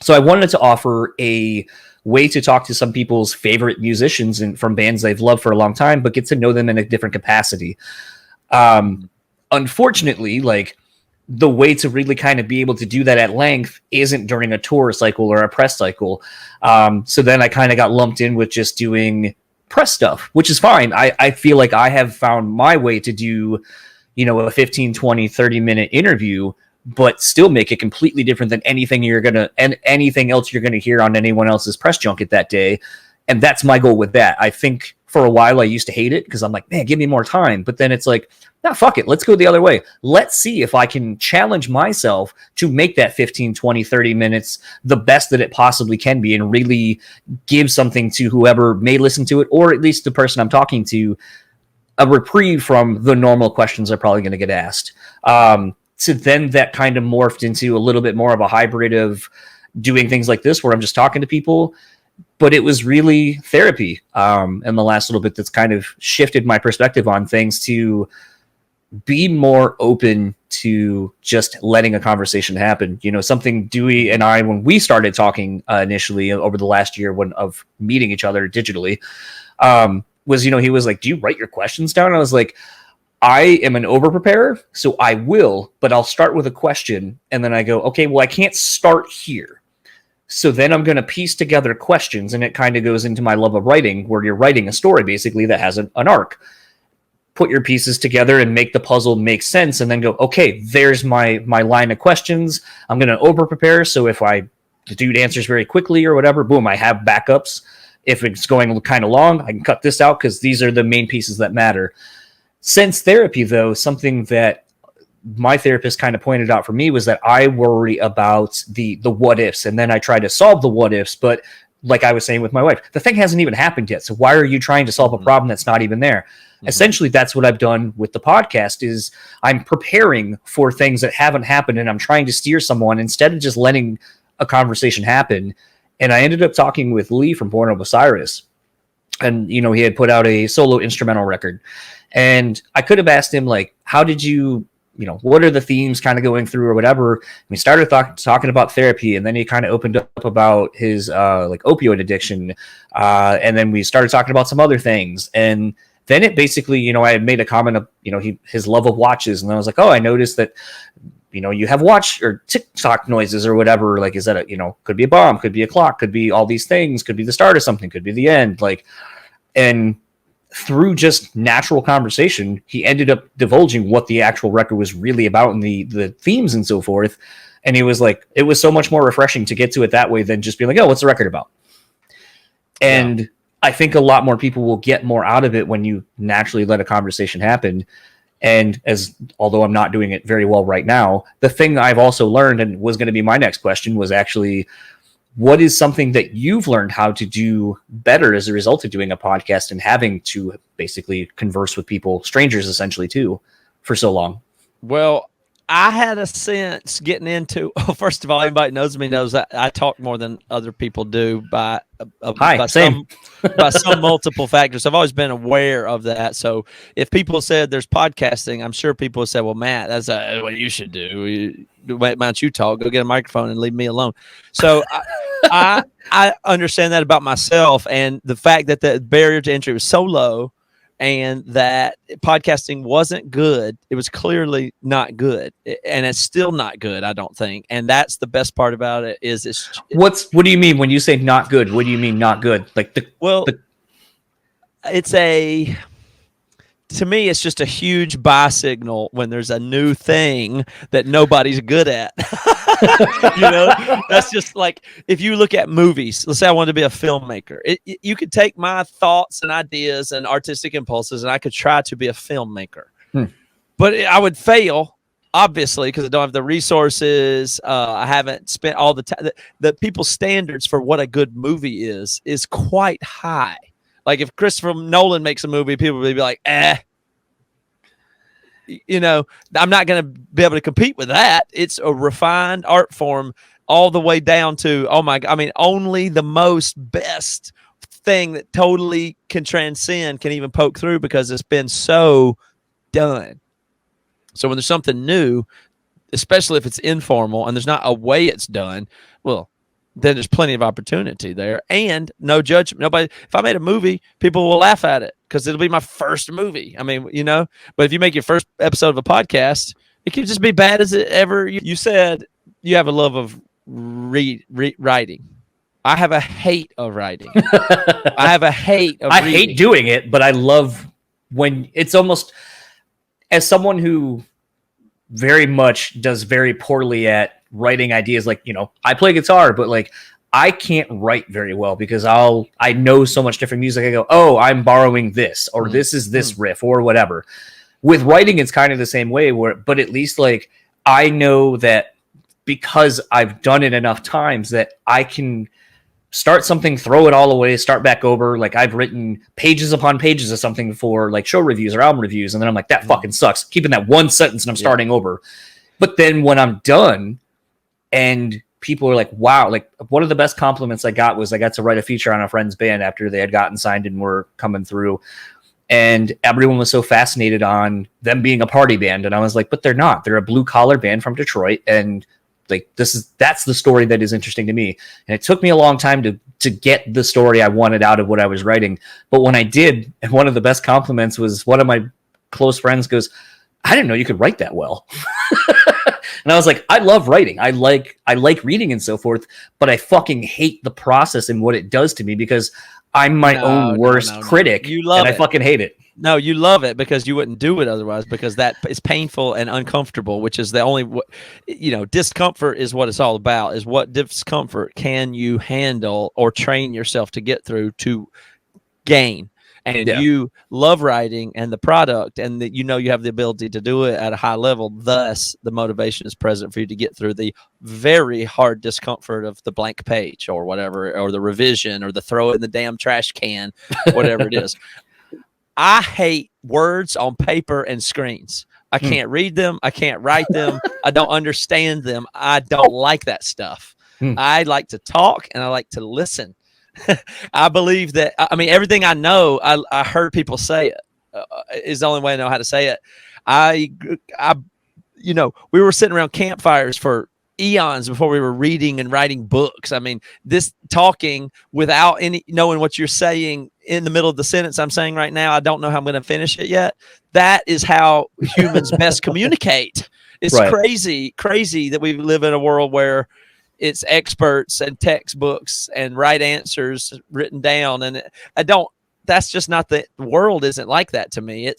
So I wanted to offer a way to talk to some people's favorite musicians and from bands they've loved for a long time, but get to know them in a different capacity. Unfortunately, like, the way to really kind of be able to do that at length isn't during a tour cycle or a press cycle. So then I kind of got lumped in with just doing press stuff, which is fine. I feel like I have found my way to do, a 15, 20, 30-minute interview, but still make it completely different than anything else you're going to hear on anyone else's press junket that day. And that's my goal with that. I think for a while I used to hate it because I'm like, man, give me more time. But then it's like, nah, fuck it. Let's go the other way. Let's see if I can challenge myself to make that 15, 20, 30 minutes the best that it possibly can be and really give something to whoever may listen to it, or at least the person I'm talking to, a reprieve from the normal questions they're probably going to get asked. So then that kind of morphed into a little bit more of a hybrid of doing things like this where I'm just talking to people. But it was really therapy in the last little bit that's kind of shifted my perspective on things to be more open to just letting a conversation happen. Something Dewey and I, when we started talking initially over the last year of meeting each other digitally, was, he was like, do you write your questions down? And I was like, I am an over-preparer, so I will, but I'll start with a question, and then I go, okay, well, I can't start here. So then I'm going to piece together questions, and it kind of goes into my love of writing, where you're writing a story, basically, that has an arc. Put your pieces together and make the puzzle make sense, and then go, okay, there's my line of questions. I'm going to over-prepare, so if the dude answers very quickly or whatever, boom, I have backups. If it's going kind of long, I can cut this out because these are the main pieces that matter. Since therapy, though, something that my therapist kind of pointed out for me was that I worry about the what ifs, and then I try to solve the what ifs. But like I was saying with my wife, the thing hasn't even happened yet. So why are you trying to solve a problem that's not even there? Mm-hmm. Essentially, that's what I've done with the podcast is I'm preparing for things that haven't happened, and I'm trying to steer someone instead of just letting a conversation happen. And I ended up talking with Lee from Born of Osiris. And, he had put out a solo instrumental record. And I could have asked him, like, how did you, what are the themes kind of going through or whatever? And we started talking about therapy, and then he kind of opened up about his opioid addiction. And then we started talking about some other things. And then it basically, I had made a comment of, his love of watches. And I was like, oh, I noticed that, you have watch or tick-tock noises or whatever. Like, is that could be a bomb, could be a clock, could be all these things, could be the start of something, could be the end. And through just natural conversation, he ended up divulging what the actual record was really about and the themes and so forth. And he was like, it was so much more refreshing to get to it that way than just being like, oh, what's the record about? And I think a lot more people will get more out of it when you naturally let a conversation happen. And although I'm not doing it very well right now, the thing I've also learned, and was going to be my next question, was actually, what is something that you've learned how to do better as a result of doing a podcast and having to basically converse with people, strangers essentially too, for so long? Well, I had a sense getting into. First of all, anybody knows me knows that I talk more than other people do by some multiple factors. I've always been aware of that. So if people said there's podcasting, I'm sure people would say, "Well, Matt, that's what you should do. Why don't you talk? Go get a microphone and leave me alone." So I understand that about myself, and the fact that the barrier to entry was so low, and that podcasting wasn't good. It was clearly not good, and it's still not good, I don't think. And that's the best part about it. What do you mean when you say not good? What do you mean not good? To me, it's just a huge buy signal when there's a new thing that nobody's good at. That's just like, if you look at movies, let's say I wanted to be a filmmaker. You could take my thoughts and ideas and artistic impulses, and I could try to be a filmmaker. But I would fail, obviously, because I don't have the resources. I haven't spent all the time. The people's standards for what a good movie is quite high. Like if Christopher Nolan makes a movie, people will be like, I'm not going to be able to compete with that. It's a refined art form all the way down to, only the most best thing that totally can transcend can even poke through because it's been so done. So when there's something new, especially if it's informal and there's not a way it's done, well, then there's plenty of opportunity there and no judgment. Nobody, if I made a movie, people will laugh at it because it'll be my first movie. But if you make your first episode of a podcast, it can just be bad as it ever. You said you have a love of writing. I have a hate of writing. I have a hate of reading. Hate doing it, but I love when it's almost, as someone who very much does very poorly at writing ideas, like, I play guitar, but like I can't write very well because I know so much different music. I go, oh, I'm borrowing this, or this is this riff or whatever. With writing, it's kind of the same way but at least like I know that because I've done it enough times that I can start something, throw it all away, start back over. Like I've written pages upon pages of something for like show reviews or album reviews. And then I'm like, that fucking sucks. Keeping that one sentence and I'm starting over. But then when I'm done and people are like, wow, like one of the best compliments I got was I got to write a feature on a friend's band after they had gotten signed and were coming through. And everyone was so fascinated on them being a party band. And I was like, but they're not. They're a blue collar band from Detroit. And like that's the story that is interesting to me. And it took me a long time to get the story I wanted out of what I was writing. But when I did, and one of the best compliments was one of my close friends goes, I didn't know you could write that well. And I was like, I love writing. I like reading and so forth, but I fucking hate the process and what it does to me because I'm my own worst critic. You love and it. I fucking hate it. No, you love it because you wouldn't do it otherwise, because that is painful and uncomfortable, which is the only, discomfort is what it's all about, is what discomfort can you handle or train yourself to get through to gain. And you love writing and the product, and that you have the ability to do it at a high level. Thus, the motivation is present for you to get through the very hard discomfort of the blank page or whatever, or the revision, or the throw it in the damn trash can, whatever it is. I hate words on paper and screens. I can't read them. I can't write them. I don't understand them. I don't like that stuff. I like to talk and I like to listen. I believe that, everything I know, I heard people say it is the only way I know how to say it. We were sitting around campfires for eons before we were reading and writing books. This talking without any knowing what you're saying in the middle of the sentence I'm saying right now, I don't know how I'm going to finish it yet. That is how humans best communicate. It's crazy that we live in a world where it's experts and textbooks and right answers written down. And that's just not the world isn't like that to me.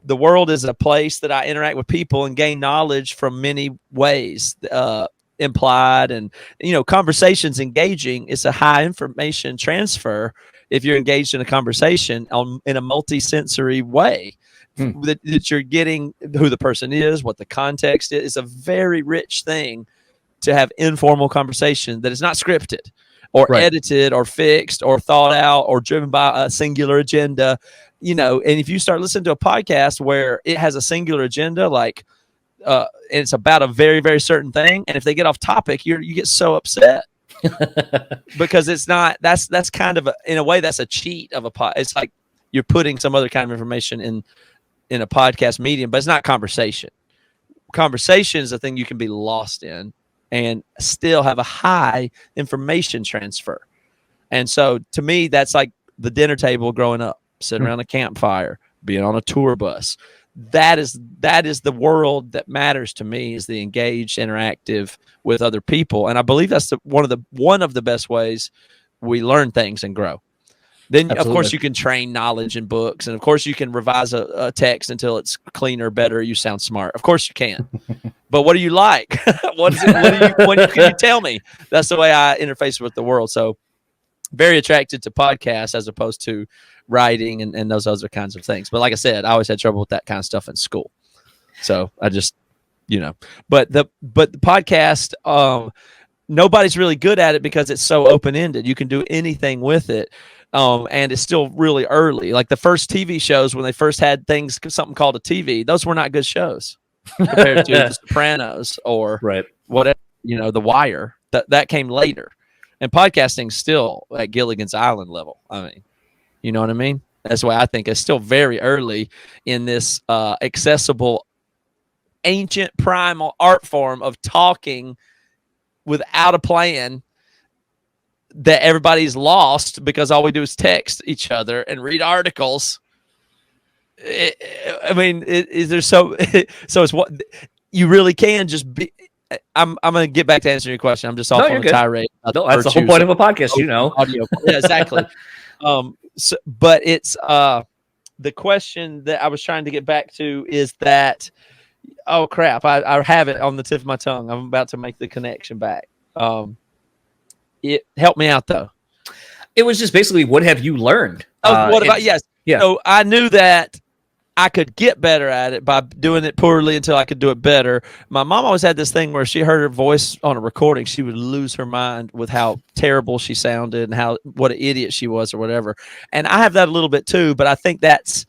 The world is a place that I interact with people and gain knowledge from many ways, implied and, conversations engaging. It's a high information transfer if you're engaged in a conversation in a multi-sensory way. that you're getting who the person is, what the context is. It's a very rich thing to have informal conversation that is not scripted or edited or fixed or thought out or driven by a singular agenda, and if you start listening to a podcast where it has a singular agenda, like, and it's about a very, very certain thing, and if they get off topic, you get so upset because it's not, that's kind of in a way, that's a cheat of a pod. It's like you're putting some other kind of information in a podcast medium, but it's not conversation. Conversation is a thing you can be lost in and still have a high information transfer. And so to me, that's like the dinner table growing up, sitting around a campfire, being on a tour bus. That is the world that matters to me, is the engaged, interactive with other people. And I believe that's one of the best ways we learn things and grow. Then, Absolutely. Of course, you can train knowledge in books. And, of course, you can revise a text until it's cleaner, better, you sound smart. Of course you can. But what do you like? What can you tell me? That's the way I interface with the world. So very attracted to podcasts as opposed to writing and those other kinds of things. But like I said, I always had trouble with that kind of stuff in school. So I just, but the podcast, nobody's really good at it because it's so open-ended. You can do anything with it. And it's still really early. Like the first TV shows, when they first had something called a TV, those were not good shows compared to The Sopranos or whatever, The Wire. That came later. And podcasting's still at Gilligan's Island level. I mean, you know what I mean? That's why I think it's still very early in this accessible, ancient, primal art form of talking without a plan that everybody's lost because all we do is text each other and read articles. So it's what you really can just be. I'm going to get back to answering your question. I'm just off on a tirade. No, that's the whole point of a podcast, audio. Yeah, exactly. But it's the question that I was trying to get back to is that, oh crap, I have it on the tip of my tongue. I'm about to make the connection back. It helped me out though. It was just basically, what have you learned? Yes. Yeah. So I knew that I could get better at it by doing it poorly until I could do it better. My mom always had this thing where she heard her voice on a recording, she would lose her mind with how terrible she sounded and what an idiot she was or whatever. And I have that a little bit too, but I think that's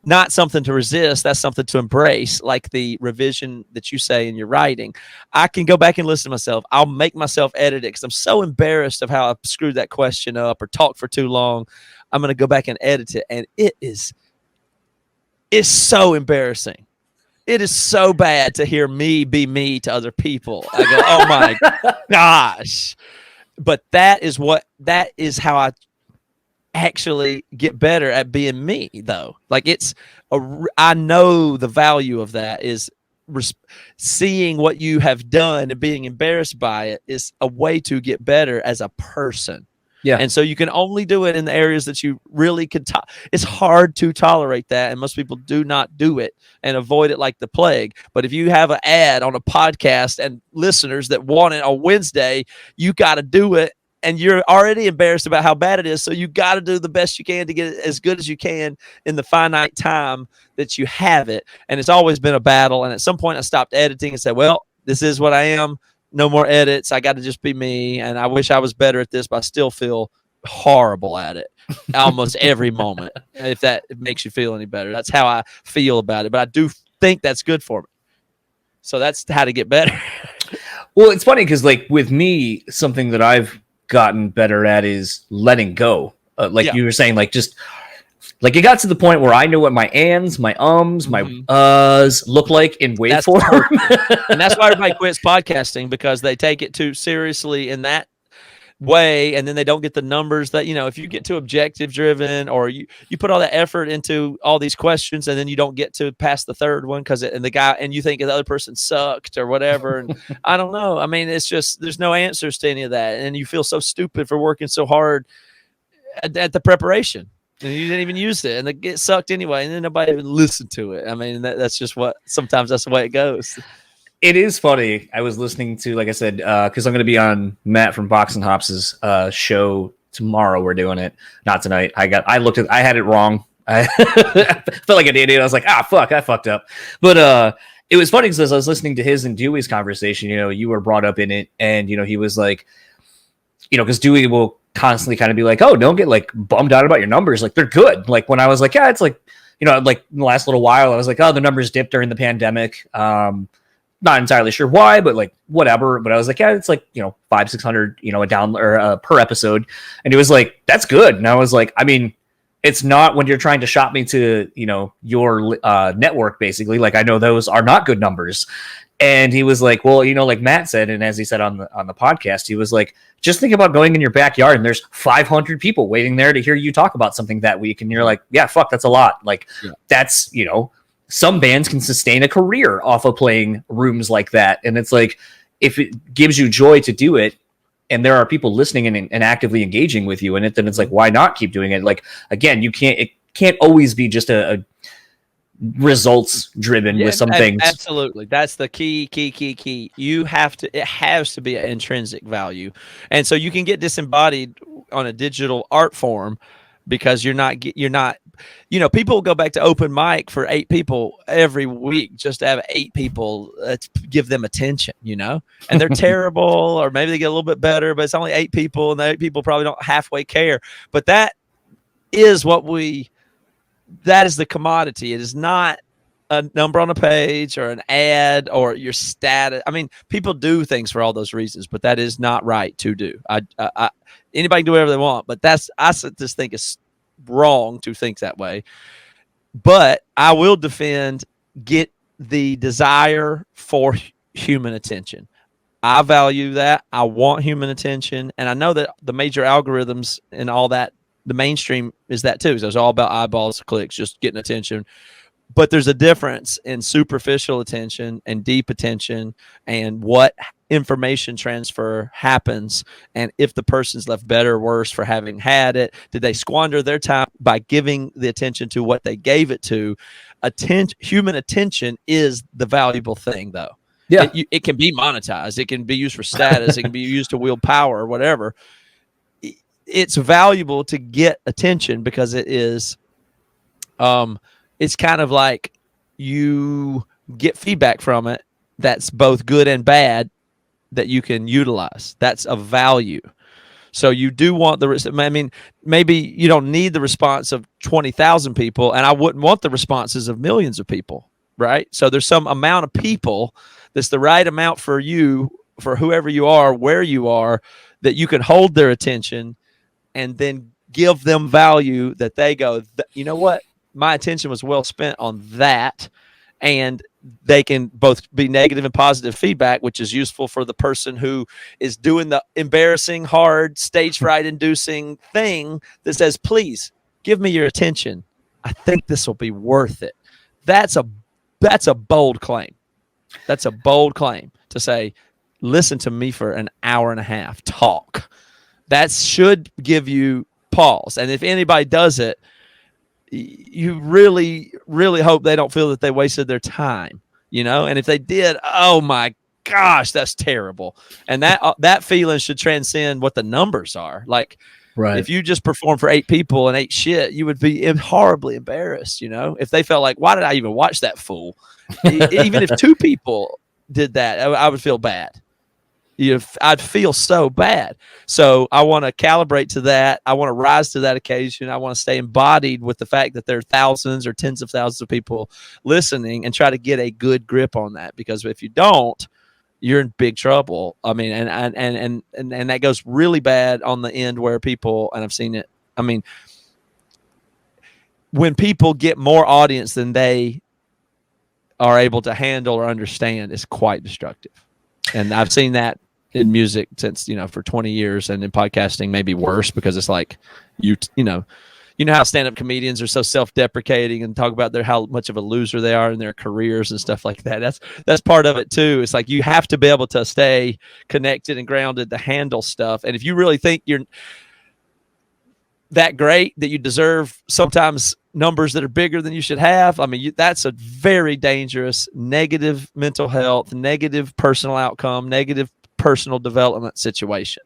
not something to resist. That's something to embrace, like the revision that you say in your writing. I can go back and listen to myself. I'll make myself edit it because I'm so embarrassed of how I screwed that question up or talked for too long. I'm going to go back and edit it. And it's so embarrassing. It is so bad to hear me be me to other people. I go, oh my gosh. But that is how I actually get better at being me, though. Like I know the value of that is seeing what you have done and being embarrassed by it is a way to get better as a person. Yeah. And so you can only do it in the areas that you really could. It's hard to tolerate that. And most people do not do it and avoid it like the plague. But if you have an ad on a podcast and listeners that want it on Wednesday, you got to do it. And you're already embarrassed about how bad it is. So you got to do the best you can to get it as good as you can in the finite time that you have it. And it's always been a battle. And at some point I stopped editing and said, well, this is what I am. No more edits. I got to just be me. And I wish I was better at this, but I still feel horrible at it almost every moment. If that makes you feel any better, that's how I feel about it. But I do think that's good for me. So that's how to get better. Well, it's funny because like with me, something that I've gotten better at is letting go. You were saying, like, just like it got to the point where I know what my ands, my ums, my uhs look like in waveform. And that's why everybody quits podcasting, because they take it too seriously in that way, and then they don't get the numbers that, if you get too objective driven, or you put all that effort into all these questions and then you don't get to past the third one and you think the other person sucked or whatever. And I don't know. I mean, it's just, there's no answers to any of that. And you feel so stupid for working so hard at the preparation. And you didn't even use it, and it get sucked anyway. And then nobody even listened to it. I mean, that's just sometimes that's the way it goes. It is funny. I was listening to, like I said, because I'm going to be on Matt from Boxing Hops' show tomorrow. We're doing it, not tonight. I had it wrong. I felt like an idiot. I was like, fuck, I fucked up. But it was funny because I was listening to his and Dewey's conversation, you were brought up in it, and, he was like, because Dewey will constantly kind of be like, oh, don't get like bummed out about your numbers. Like, they're good. Like, when I was like, yeah, it's like, like in the last little while, I was like, oh, the numbers dipped during the pandemic. Not entirely sure why, but like whatever. But I was like, yeah, it's like, 500-600, a down or per episode. And it was like, that's good. And I was like, I mean, it's not when you're trying to shop me to, your network, basically. Like, I know those are not good numbers. And he was like, well, like Matt said, and as he said on the podcast, he was like, just think about going in your backyard and there's 500 people waiting there to hear you talk about something that week. And you're like, yeah, fuck, that's a lot. Like, that's, some bands can sustain a career off of playing rooms like that. And it's like, if it gives you joy to do it, and there are people listening and actively engaging with you in it, then it's like, why not keep doing it? Like, again, it can't always be just a results driven with some things. Absolutely. That's the key. It has to be an intrinsic value. And so you can get disembodied on a digital art form because you're not, people will go back to open mic for 8 people every week just to have 8 people give them attention, and they're terrible, or maybe they get a little bit better, but it's only 8 people, and the 8 people probably don't halfway care. But that is that is the commodity. It is not a number on a page or an ad or your status. I mean, people do things for all those reasons, but that is not right to do. Anybody can do whatever they want, but I just think it's wrong to think that way. But I will defend get the desire for human attention. I value that. I want human attention, and I know that the major algorithms and all that, the mainstream is that too. So it's all about eyeballs, clicks, just getting attention. But there's a difference in superficial attention and deep attention, and what information transfer happens, and if the person's left better or worse for having had it. Did they squander their time by giving the attention to what they gave it to? Human attention is the valuable thing, though. Yeah, it can be monetized. It can be used for status. It can be used to wield power or whatever. It's valuable to get attention because it is it's kind of like you get feedback from it that's both good and bad that you can utilize. That's a value. So you do want maybe you don't need the response of 20,000 people, and I wouldn't want the responses of millions of people, right? So there's some amount of people that's the right amount for you, for whoever you are, where you are, that you can hold their attention and then give them value that they go, you know what? My attention was well spent on that. And they can both be negative and positive feedback, which is useful for the person who is doing the embarrassing, hard, stage fright inducing thing that says, please give me your attention. I think this will be worth it. That's a bold claim. That's a bold claim to say, listen to me for an hour and a half, talk. That should give you pause. And if anybody does it, you really, really hope they don't feel that they wasted their time, and if they did, oh my gosh, that's terrible. And that feeling should transcend what the numbers are. Like, right. If you just perform for 8 people and ate shit, you would be horribly embarrassed, if they felt like, why did I even watch that fool? Even if 2 people did that, I would feel bad. I'd feel so bad. So I want to calibrate to that. I want to rise to that occasion. I want to stay embodied with the fact that there are thousands or tens of thousands of people listening, and try to get a good grip on that. Because if you don't, you're in big trouble. I mean, and that goes really bad on the end where people, and I've seen it. I mean, when people get more audience than they are able to handle or understand, it's quite destructive. And I've seen that in music since, for 20 years, and in podcasting maybe worse, because it's like, you know how stand-up comedians are so self-deprecating and talk about how much of a loser they are in their careers and stuff like that. That's part of it too. It's like, you have to be able to stay connected and grounded to handle stuff. And if you really think you're that great that you deserve sometimes numbers that are bigger than you should have, I mean, that's a very dangerous, negative mental health, negative personal outcome, negative personal development situation,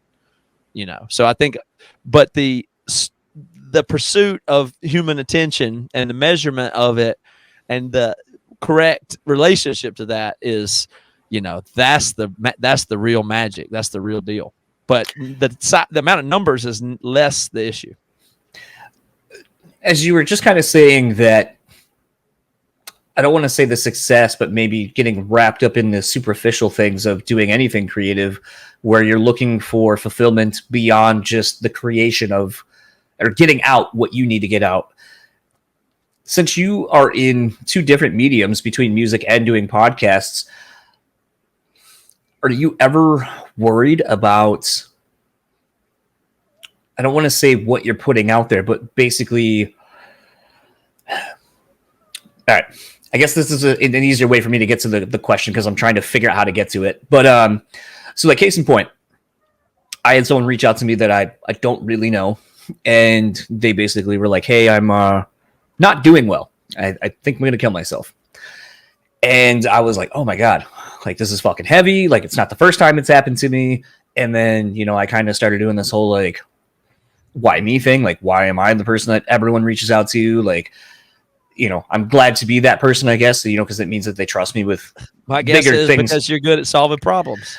So I think, but the the pursuit of human attention and the measurement of it and the correct relationship to that is, that's the real magic. That's the real deal. But the amount of numbers is less the issue. As you were just kind of saying that, I don't want to say the success, but maybe getting wrapped up in the superficial things of doing anything creative where you're looking for fulfillment beyond just the creation of, or getting out what you need to get out. Since you are in two different mediums between music and doing podcasts, are you ever worried about, I don't want to say what you're putting out there, but basically, all right, I guess this is an easier way for me to get to the question because I'm trying to figure out how to get to it. But so like case in point, I had someone reach out to me that I don't really know. And they basically were like, hey, I'm not doing well. I think I'm going to kill myself. And I was like, oh my God, like this is fucking heavy. Like it's not the first time it's happened to me. And then, I kind of started doing this whole like, why me thing? Like, why am I the person that everyone reaches out to? Like, I'm glad to be that person, I guess, because it means that they trust me with my guess bigger is things. Because you're good at solving problems.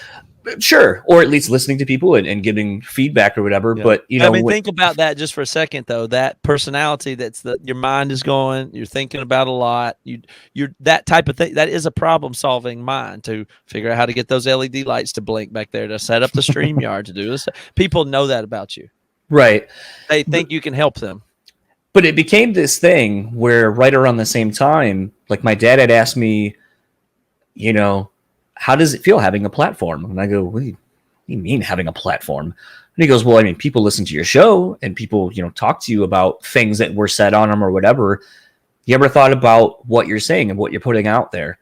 Sure. Or at least listening to people and giving feedback or whatever. Yeah. But, think about that just for a second, though. That personality your mind is going, you're thinking about a lot. You're that type of thing. That is a problem solving mind to figure out how to get those LED lights to blink back there, to set up the StreamYard, to do this. People know that about you. Right. They think you can help them. But it became this thing where right around the same time, like my dad had asked me, how does it feel having a platform? And I go, what do you mean having a platform? And he goes, well, I mean, people listen to your show and people, talk to you about things that were said on them or whatever. You ever thought about what you're saying and what you're putting out there?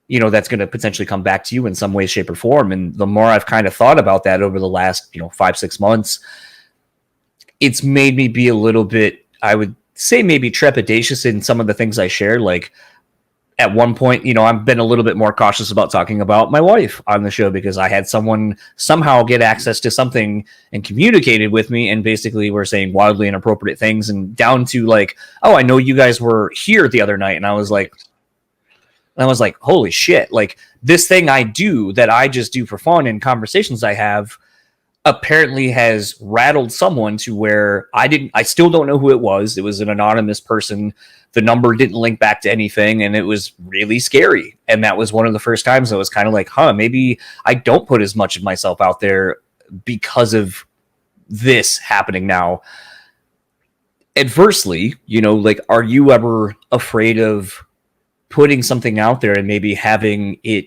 That's going to potentially come back to you in some way, shape, or form. And the more I've kind of thought about that over the last, 5-6 months, it's made me be a little bit, I would say maybe trepidatious in some of the things I share. Like at one point, I've been a little bit more cautious about talking about my wife on the show because I had someone somehow get access to something and communicated with me and basically were saying wildly inappropriate things and down to like, oh, I know you guys were here the other night. And I was like, holy shit. Like this thing I do that I just do for fun and conversations I have apparently has rattled someone to where I still don't know who it was. It was an anonymous person. The number didn't link back to anything, and it was really scary. And that was one of the first times I was kind of like, maybe I don't put as much of myself out there because of this happening now. Adversely, like, are you ever afraid of putting something out there and maybe having it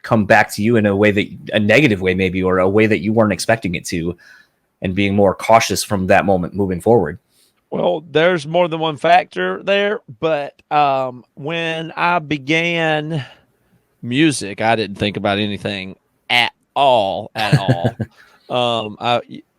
come back to you in a negative way maybe, or a way that you weren't expecting it to, and being more cautious from that moment moving forward? Well, there's more than one factor there, but when I began music, I didn't think about anything at all.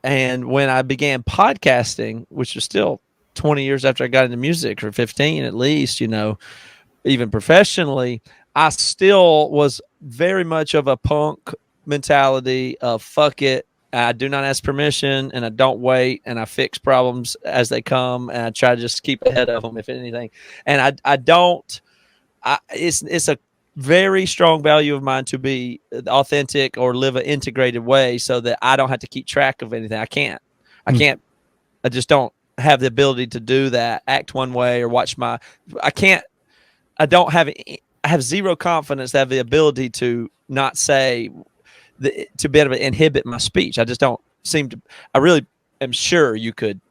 And when I began podcasting, which was still 20 years after I got into music, or 15 at least, even professionally, I still was very much of a punk mentality of fuck it. I do not ask permission and I don't wait, and I fix problems as they come, and I try to just keep ahead of them, if anything. And it's a very strong value of mine to be authentic or live an integrated way so that I don't have to keep track of anything. I just don't have the ability to do that, act one way or I have zero confidence to have the ability to not say, to be able to inhibit my speech. I just don't I really am sure you could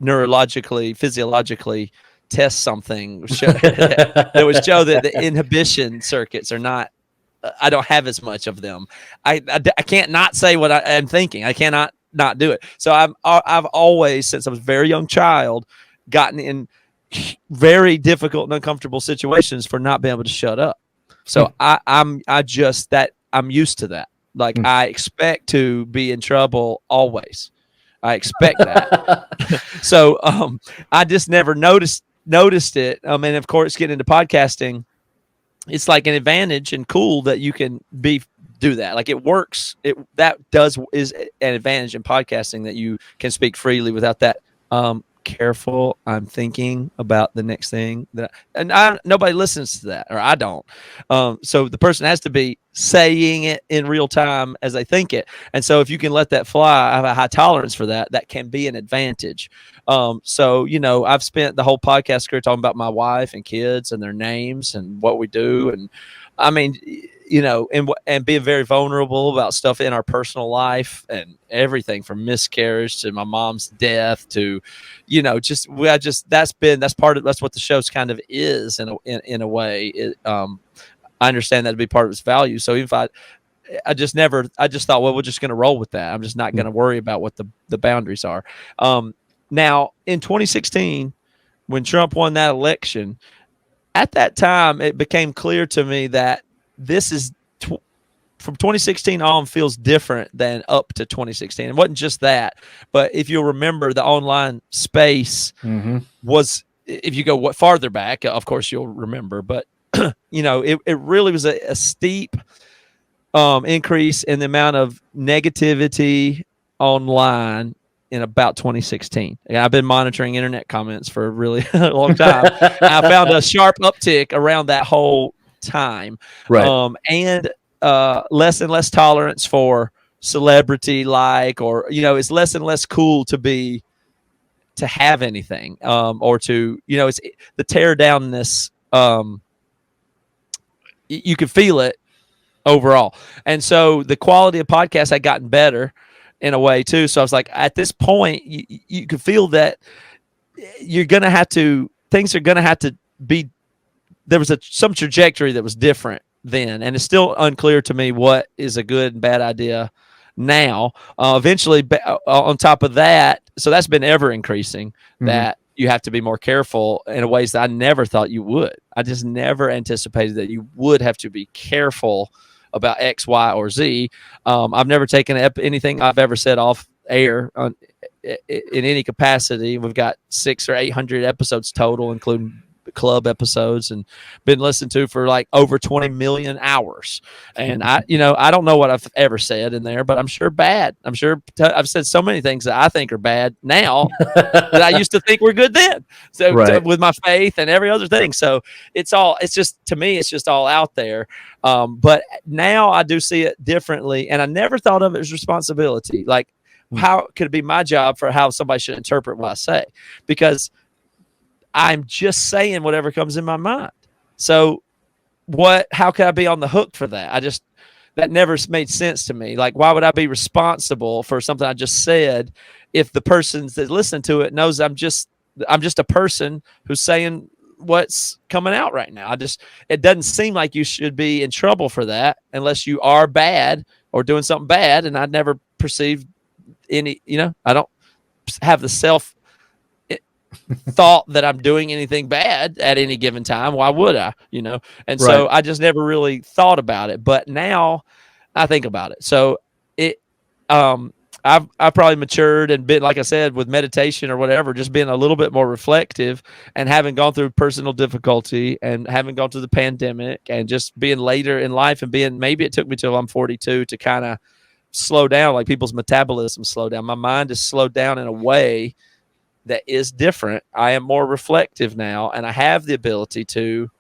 neurologically, physiologically test something that would show that the inhibition circuits are not, I don't have as much of them. I can't not say what I am thinking. I cannot not do it. So I've always, since I was a very young child, gotten in very difficult and uncomfortable situations for not being able to shut up. So I'm used to that. Like I expect to be in trouble always. I expect that. So I just never noticed it. And of course, getting into podcasting, it's like an advantage and cool that you can do that. Like it works. Is an advantage in podcasting, that you can speak freely without that careful I'm thinking about the next thing nobody listens to that, or I don't. So the person has to be saying it in real time as they think it. And so if you can let that fly, I have a high tolerance for that. That can be an advantage. So, I've spent the whole podcast career talking about my wife and kids and their names and what we do. And I mean, and being very vulnerable about stuff in our personal life and everything from miscarriage to my mom's death to, that's what the show's kind of is in a way. I understand that to be part of its value. So if I just thought, well, we're just going to roll with that. I'm just not going to worry about what the boundaries are. Now in 2016, when Trump won that election, at that time, it became clear to me that this is from 2016 on feels different than up to 2016. It wasn't just that, but if you'll remember, the online space was, if you go farther back, of course you'll remember, but it really was a steep increase in the amount of negativity online in about 2016. I've been monitoring internet comments for a really long time. I found a sharp uptick around that whole time. Right. And less and less tolerance for celebrity, or, it's less and less cool to have anything, or to, it's the tear downness. You can feel it overall. And so the quality of podcasts had gotten better in a way too. So I was like, at this point, you could feel that things are going to have to be, there was some trajectory that was different then. And it's still unclear to me what is a good and bad idea now. Eventually, on top of that, so that's been ever increasing, that you have to be more careful in ways that I never thought you would. I just never anticipated that you would have to be careful about X, Y, or Z. I've never taken anything I've ever said off air in any capacity. We've got 600 or 800 episodes total, including club episodes, and been listened to for like over 20 million hours. And I don't know what I've ever said in there, but I'm sure bad. I'm sure I've said so many things that I think are bad now that I used to think were good then. So with my faith and every other thing. So to me, it's just all out there. But now I do see it differently. And I never thought of it as responsibility. Like, how could it be my job for how somebody should interpret what I say? Because I'm just saying whatever comes in my mind. So how could I be on the hook for that? That never made sense to me. Like, why would I be responsible for something I just said if the persons that listen to it knows I'm just a person who's saying what's coming out right now? It doesn't seem like you should be in trouble for that unless you are bad or doing something bad. And I never perceived any, I don't have the self thought that I'm doing anything bad at any given time. Why would I, And so I just never really thought about it, but now I think about it. So I've probably matured and been, like I said, with meditation or whatever, just being a little bit more reflective, and having gone through personal difficulty and having gone through the pandemic and just being later in life and maybe it took me till I'm 42 to kind of slow down, like people's metabolism slow down. My mind is slowed down in a way that is different. I am more reflective now, and I have the ability to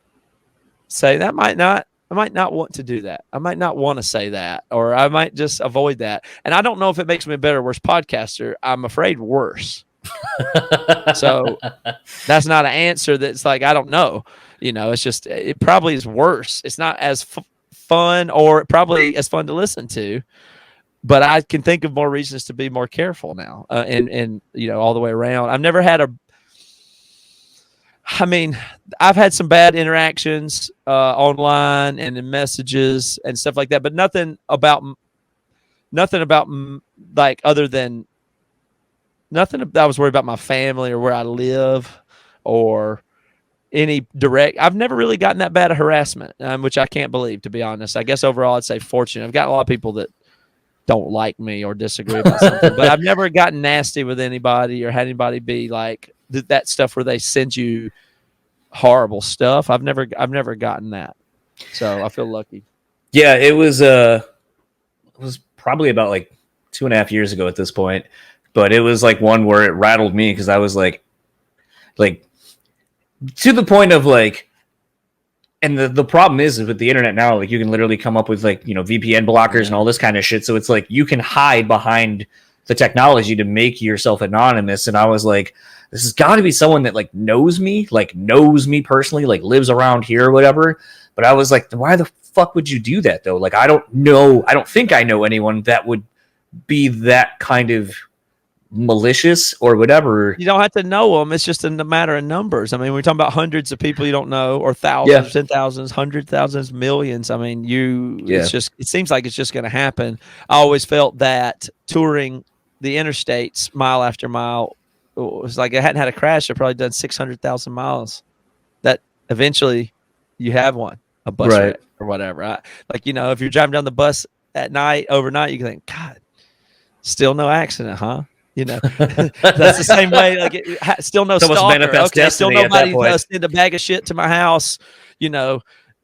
say that I might not want to do that. I might not want to say that, or I might just avoid that. And I don't know if it makes me a better or worse podcaster. I'm afraid worse. So that's not an answer that's like, I don't know. It's just, it probably is worse. It's not as fun, or probably as fun to listen to. But I can think of more reasons to be more careful now, and all the way around. I've never had I've had some bad interactions online and in messages and stuff like that, but nothing about like, other than nothing that I was worried about my family or where I live or any direct. I've never really gotten that bad of harassment, which I can't believe, to be honest. I guess overall I'd say fortunate. I've got a lot of people that don't like me or disagree about something, but I've never gotten nasty with anybody or had anybody be like that stuff where they send you horrible stuff. I've never gotten that. So I feel lucky. Yeah, it was probably about like 2.5 years ago at this point, but it was like one where it rattled me because I was like, like to the point of like, and the problem is with the internet now, like you can literally come up with like, VPN blockers and all this kind of shit. So it's like you can hide behind the technology to make yourself anonymous. And I was like, this has got to be someone that like knows me personally, like lives around here or whatever. But I was like, why the fuck would you do that though? Like, I don't think I know anyone that would be that kind of malicious or whatever. You don't have to know them. It's just a matter of numbers. I mean, we're talking about hundreds of people you don't know, or thousands, 10,000s, 100,000s, millions. I mean, it seems like it's just going to happen. I always felt that touring the interstates mile after mile, it was like I hadn't had a crash. I've probably done 600,000 miles. That eventually you have one, a bus wreck or whatever. If you're driving down the bus at night, overnight, you can think, God, still no accident, huh? That's the same way. Like, still no stalker. Okay, still nobody send a bag of shit to my house.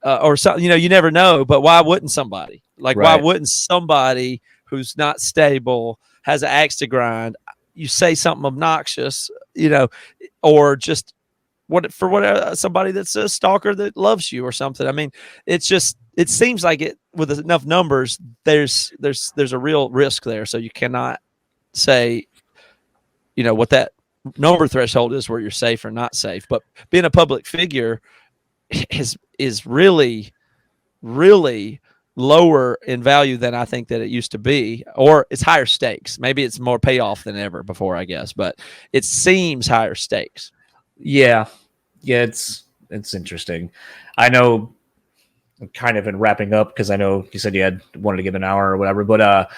Or something. You never know. But why wouldn't somebody? Like, why wouldn't somebody who's not stable, has an axe to grind? You say something obnoxious, or just somebody that's a stalker that loves you or something. I mean, it seems like it with enough numbers. There's a real risk there. So you cannot say, what that number threshold is where you're safe or not safe. But being a public figure is really, really lower in value than I think that it used to be, or it's higher stakes. Maybe it's more payoff than ever before, I guess, but it seems higher stakes. Yeah, it's interesting. I know, kind of in wrapping up, because I know you said you wanted to give an hour or whatever, but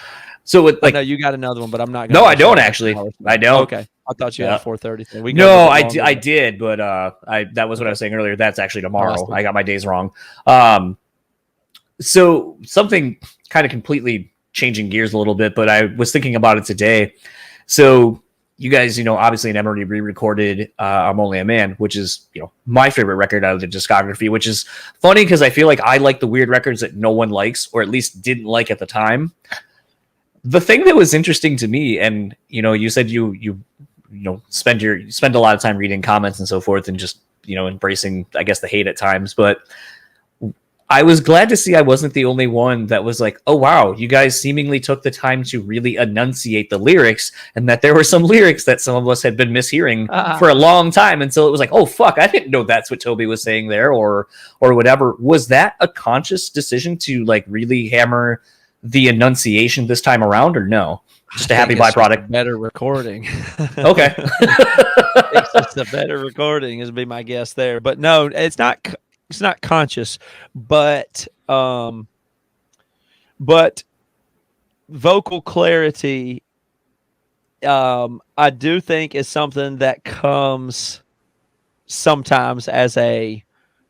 so with like, no, you got another one, but I'm not. No, I don't actually. I don't. Okay, I thought you had a 4:30 thing. I did, but that was what I was saying earlier. That's actually tomorrow. I got my days wrong. So something kind of completely changing gears a little bit, but I was thinking about it today. So you guys, obviously in Emery re-recorded I'm Only a Man, which is, my favorite record out of the discography, which is funny because I feel like I like the weird records that no one likes, or at least didn't like at the time. The thing that was interesting to me, and, you said you spend a lot of time reading comments and so forth and just, embracing, I guess, the hate at times, but I was glad to see I wasn't the only one that was like, oh, wow, you guys seemingly took the time to really enunciate the lyrics, and that there were some lyrics that some of us had been mishearing for a long time until it was like, oh, fuck, I didn't know that's what Toby was saying there, or whatever. Was that a conscious decision to like really hammer the enunciation this time around, or no? Just a happy byproduct. Better recording. Okay. It's just a better recording is be my guess there. But no, it's not conscious, but vocal clarity, I do think is something that comes sometimes as a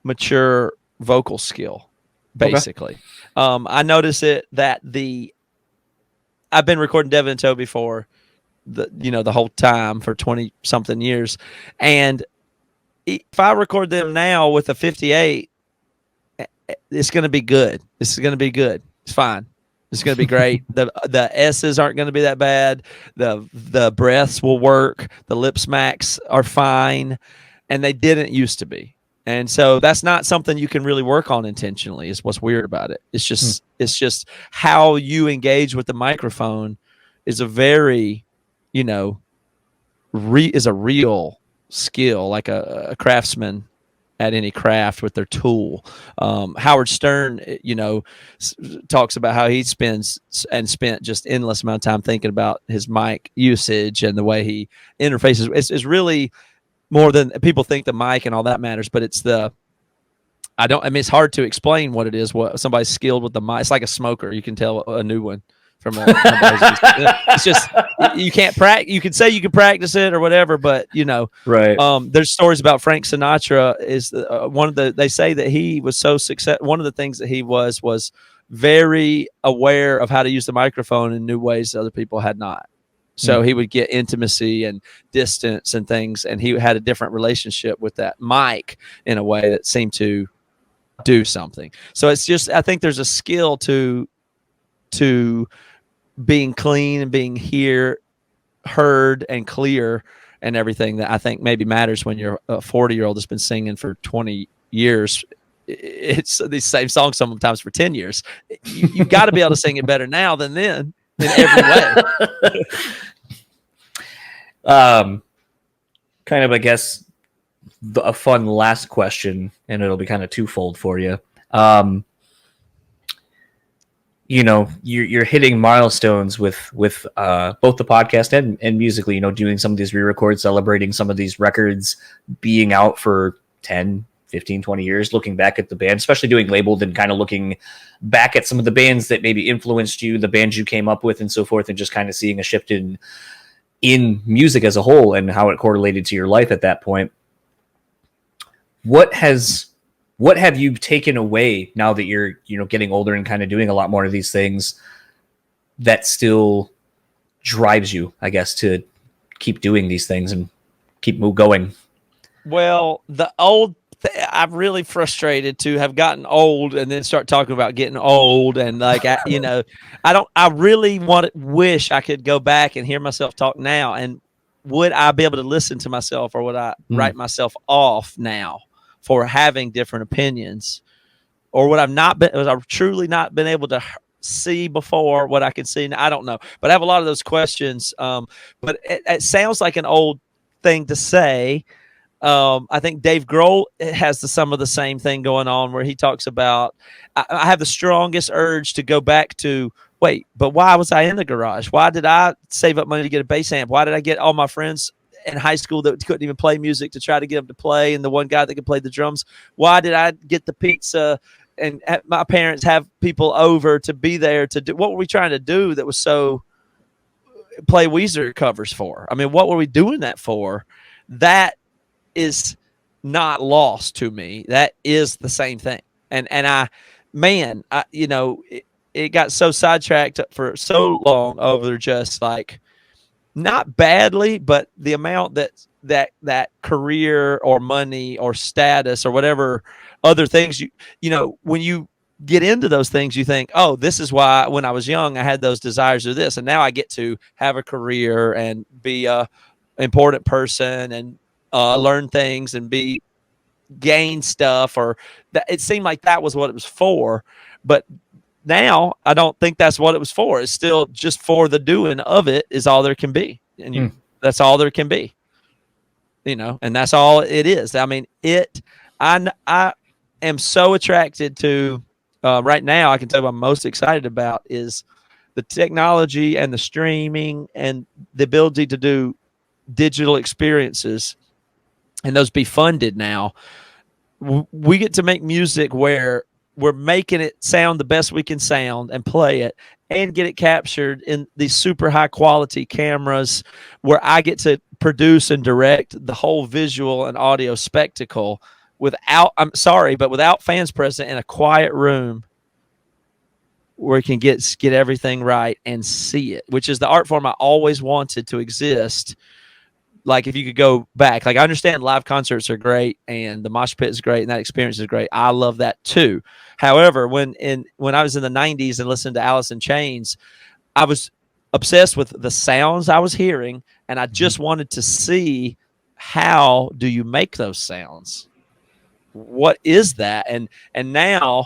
mature vocal skill, basically. Okay. I notice it that I've been recording Devin and Toby for the whole time for 20 something years. And if I record them now with a 58, it's going to be good. This is going to be good. It's fine. It's going to be great. The S's aren't going to be that bad. The breaths will work. The lip smacks are fine. And they didn't used to be. And so that's not something you can really work on intentionally, is what's weird about it. It's just how you engage with the microphone is a very, is a real skill, like a craftsman at any craft with their tool. Howard Stern, talks about how he spent just endless amount of time thinking about his mic usage and the way he interfaces. It's really more than people think the mic and all that matters, but it's it's hard to explain what it is, what somebody's skilled with the mic. It's like a smoker. You can tell a new one from it's just, you can't practice. You can say you can practice it or whatever, but right. There's stories about Frank Sinatra is they say that he was so successful. One of the things that he was very aware of how to use the microphone in new ways that other people had not. So he would get intimacy and distance and things, and he had a different relationship with that mic in a way that seemed to do something. So it's just, I think there's a skill to being clean and being heard and clear and everything that I think maybe matters when you're a 40-year-old that's been singing for 20 years. It's these same songs sometimes for 10 years. You got to be able to sing it better now than then in every way. Kind of, I guess, a fun last question, and it'll be kind of twofold for you. You know, you're hitting milestones with both the podcast and musically, you know, doing some of these re-records, celebrating some of these records being out for 10, 15, 20 years, looking back at the band, especially doing Labeled and kind of looking back at some of the bands that maybe influenced you, the bands you came up with and so forth, and just kind of seeing a shift in music as a whole and how it correlated to your life at that point. What have you taken away now that you're, you know, getting older and kind of doing a lot more of these things that still drives you, I guess, to keep doing these things and keep going? Well, I'm really frustrated to have gotten old and then start talking about getting old. And like, I really wish I could go back and hear myself talk now. And would I be able to listen to myself, or would I write myself off now for having different opinions? Or would I've truly not been able to see before what I can see now? I don't know, but I have a lot of those questions. But it sounds like an old thing to say. I think Dave Grohl has some of the same thing going on, where he talks about, I have the strongest urge to go back to, wait, but why was I in the garage? Why did I save up money to get a bass amp? Why did I get all my friends in high school that couldn't even play music to try to get them to play, and the one guy that could play the drums? Why did I get the pizza and my parents have people over to be there to do? What were we trying to do that was so play Weezer covers for? I mean, what were we doing that for? That is not lost to me. That is the same thing. And it got so sidetracked for so long over just like, not badly, but the amount that career or money or status or whatever other things, you know, when you get into those things, you think, oh, this is why when I was young, I had those desires of this. And now I get to have a career and be a important person and learn things and gain stuff, or that it seemed like that was what it was for. But now I don't think that's what it was for. It's still just for the doing of it is all there can be. And that's all there can be, you know, and that's all it is. I mean, I am so attracted to, right now, I can tell you what I'm most excited about is the technology and the streaming and the ability to do digital experiences and those be funded now. We get to make music where we're making it sound the best we can sound and play it and get it captured in these super high quality cameras, where I get to produce and direct the whole visual and audio spectacle without fans present, in a quiet room where you can get everything right and see it, which is the art form I always wanted to exist. Like, if you could go back, like, I understand live concerts are great and the mosh pit is great and that experience is great. I love that too. However, when I was in the 90s and listened to Alice in Chains, I was obsessed with the sounds I was hearing, and I just wanted to see, how do you make those sounds? What is that? And now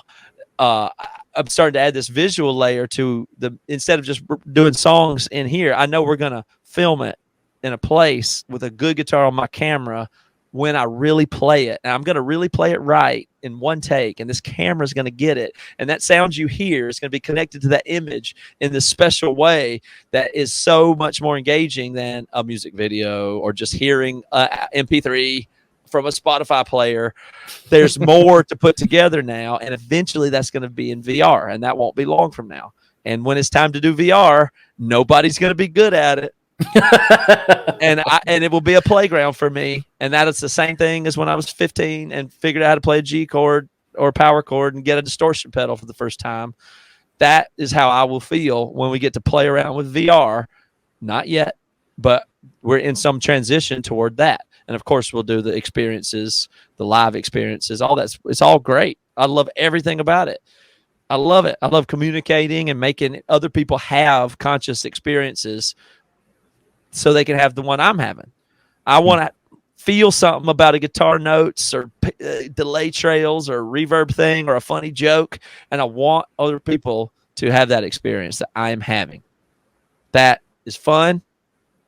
I'm starting to add this visual layer to instead of just doing songs in here, I know we're going to film it in a place with a good guitar on my camera when I really play it. And I'm going to really play it right in one take, and this camera is going to get it. And that sound you hear is going to be connected to that image in this special way that is so much more engaging than a music video or just hearing MP3 from a Spotify player. There's more to put together now, and eventually that's going to be in VR, and that won't be long from now. And when it's time to do VR, nobody's going to be good at it. and it will be a playground for me. And that is the same thing as when I was 15 and figured out how to play a G chord or a power chord and get a distortion pedal for the first time. That is how I will feel when we get to play around with VR. Not yet, but we're in some transition toward that. And of course, we'll do the experiences, the live experiences, all that. It's all great. I love everything about it. I love it. I love communicating and making other people have conscious experiences so they can have the one I'm having. I want to feel something about a guitar notes or delay trails or reverb thing or a funny joke, and I want other people to have that experience that I am having. That is fun.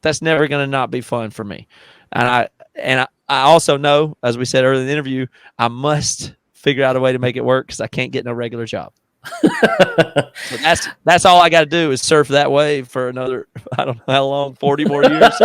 That's never going to not be fun for me. And I also know, as we said earlier in the interview, I must figure out a way to make it work because I can't get no regular job. So that's all I got to do is surf that wave for another, I don't know how long, 40 more years.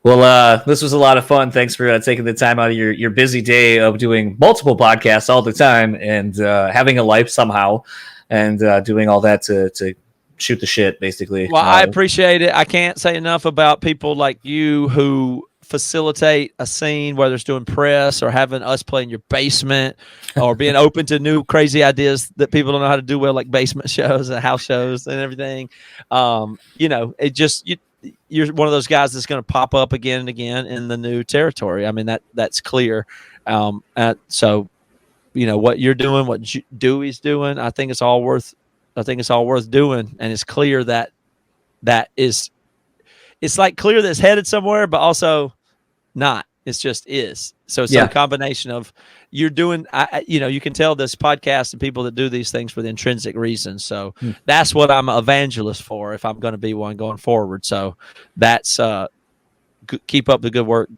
Well, this was a lot of fun. Thanks for taking the time out of your busy day of doing multiple podcasts all the time and having a life somehow and doing all that to shoot the shit, basically. Well, I appreciate it. I can't say enough about people like you who facilitate a scene, whether it's doing press or having us play in your basement or being open to new crazy ideas that people don't know how to do well, like basement shows and house shows and everything. It just you're one of those guys that's going to pop up again and again in the new territory. I mean, that's clear. So, what you're doing, what Dewey's doing, I think it's all worth doing. And it's clear that it's like clear that it's headed somewhere, but also not. It's just is. So it's a combination of you're doing, you can tell this podcast and people that do these things for the intrinsic reasons. So that's what I'm an evangelist for if I'm going to be one going forward. So that's keep up the good work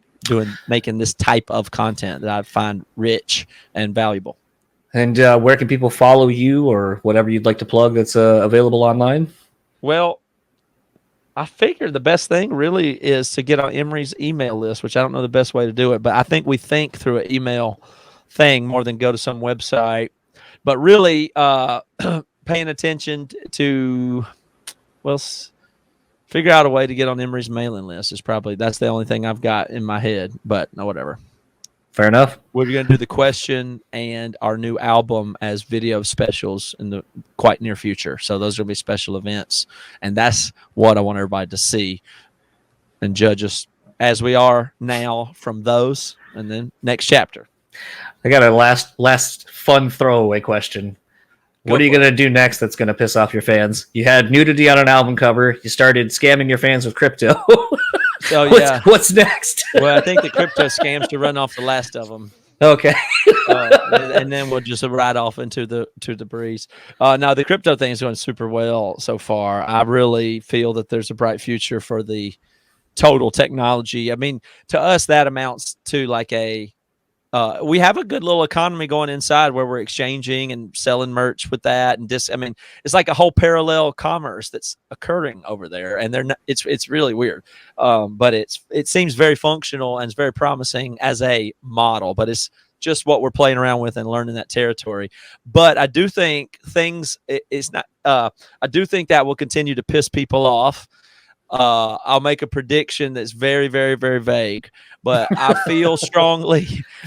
making this type of content that I find rich and valuable. And where can people follow you or whatever you'd like to plug that's available online? Well, I figure the best thing really is to get on Emery's email list, which I don't know the best way to do it, but I think we think through an email thing more than go to some website. But really paying attention to, figure out a way to get on Emery's mailing list that's the only thing I've got in my head, but no, whatever. Fair enough. We're going to do the question and our new album as video specials in the quite near future. So those are going to be special events. And that's what I want everybody to see and judge us as we are now from those. And then next chapter. I got a last fun throwaway question. What are you going to do next that's going to piss off your fans? You had nudity on an album cover. You started scamming your fans with crypto. So yeah, what's next? Well, I think the crypto scams to run off the last of them. Okay, and then we'll just ride off into the breeze. Now the crypto thing is going super well so far. I really feel that there's a bright future for the total technology. I mean, to us that amounts to like we have a good little economy going inside where we're exchanging and selling merch with that, and it's like a whole parallel commerce that's occurring over there, and it's really weird, but it seems very functional and it's very promising as a model, but it's just what we're playing around with and learning that territory. But I do think I do think that will continue to piss people off. I'll make a prediction that's very, very, very vague, but I feel strongly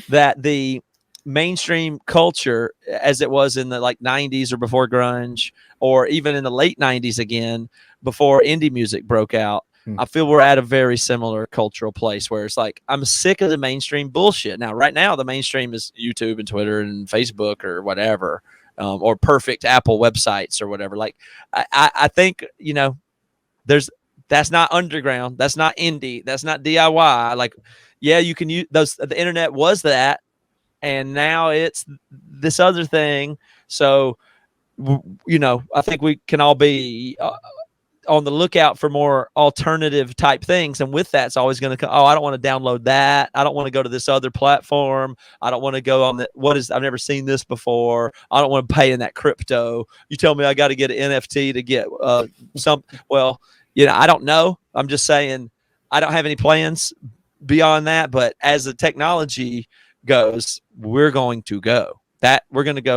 that the mainstream culture, as it was in the 90s or before grunge, or even in the late 90s again, before indie music broke out, I feel we're at a very similar cultural place where it's like, I'm sick of the mainstream bullshit. Now, right now, the mainstream is YouTube and Twitter and Facebook or whatever, or perfect Apple websites or whatever. Like, I think, that's not underground. That's not indie. That's not DIY. Like, yeah, you can use those. The internet was that, and now it's this other thing. So, I think we can all be on the lookout for more alternative type things. And with that, it's always going to come. Oh, I don't want to download that. I don't want to go to this other platform. I don't want to go on I've never seen this before. I don't want to pay in that crypto. You tell me I got to get an NFT to get some. Well, I don't know. I'm just saying I don't have any plans beyond that. But as the technology goes, we're going to go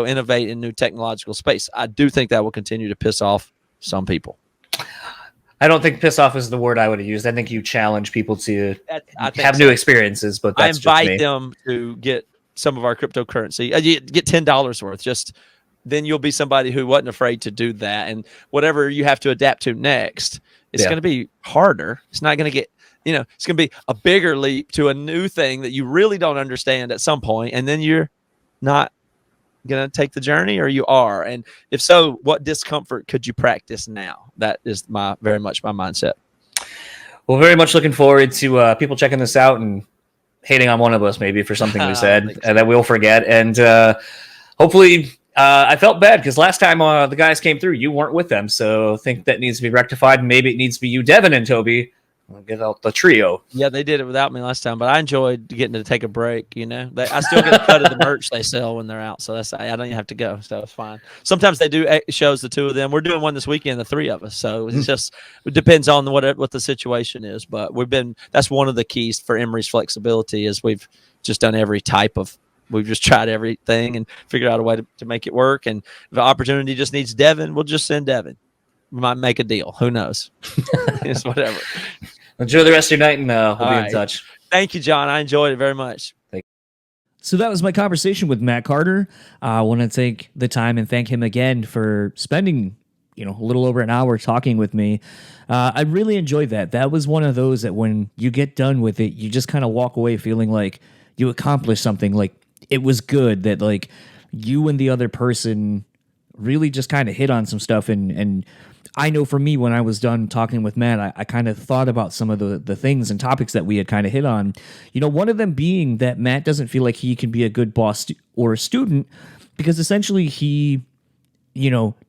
innovate in new technological space. I do think that will continue to piss off some people. I don't think piss off is the word I would have used. I think you challenge people to have new experiences, but that's I invite them to get some of our cryptocurrency. You get $10 worth. Then you'll be somebody who wasn't afraid to do that. And whatever you have to adapt to next, it's going to be harder. It's not going to get, it's going to be a bigger leap to a new thing that you really don't understand at some point. And then you're not going to take the journey, or you are. And if so, what discomfort could you practice now? That is very much my mindset. Well, very much looking forward to people checking this out and hating on one of us maybe for something we said that we'll forget. And hopefully, I felt bad because last time the guys came through, you weren't with them. So I think that needs to be rectified. Maybe it needs to be you, Devin, and Toby. We'll get out the trio. Yeah, they did it without me last time, but I enjoyed getting to take a break. I still get a cut of the merch they sell when they're out, so I don't even have to go, so it's fine. Sometimes they do shows, the two of them. We're doing one this weekend, the three of us. So it depends on what the situation is. But that's one of the keys for Emery's flexibility is we've just done every type of. We've just tried everything and figured out a way to make it work. And if the opportunity just needs Devin, we'll just send Devin. We might make a deal. Who knows? It's whatever. Enjoy the rest of your night, and we'll be in touch. Thank you, John. I enjoyed it very much. So that was my conversation with Matt Carter. I want to take the time and thank him again for spending, a little over an hour talking with me. I really enjoyed that. That was one of those that when you get done with it, you just kind of walk away feeling like you accomplished something. Like it was good that like you and the other person really just kind of hit on some stuff. And I know for me, when I was done talking with Matt, I kind of thought about some of the things and topics that we had kind of hit on. One of them being that Matt doesn't feel like he can be a good boss or a student because essentially he,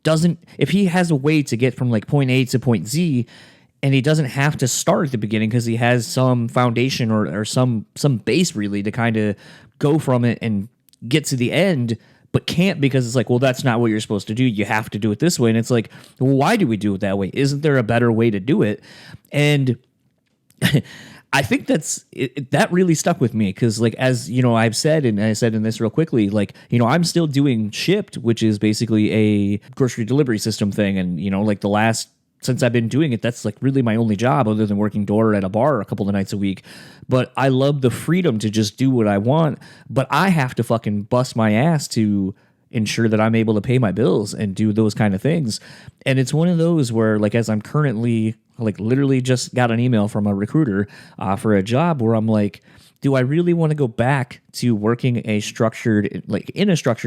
doesn't, if he has a way to get from like point A to point Z and he doesn't have to start at the beginning because he has some foundation or some base really to kind of go from it and get to the end, but can't because it's like, well, that's not what you're supposed to do. You have to do it this way. And it's like, well, why do we do it that way? Isn't there a better way to do it? And I think that really stuck with me because, like, as I've said, and I said in this real quickly, like, I'm still doing Shipt, which is basically a grocery delivery system thing. And, like since I've been doing it, that's like really my only job other than working door at a bar a couple of nights a week. But I love the freedom to just do what I want, but I have to fucking bust my ass to ensure that I'm able to pay my bills and do those kind of things. And it's one of those where, like, as I'm currently, like, literally just got an email from a recruiter for a job where I'm like, do I really want to go back to working in a structured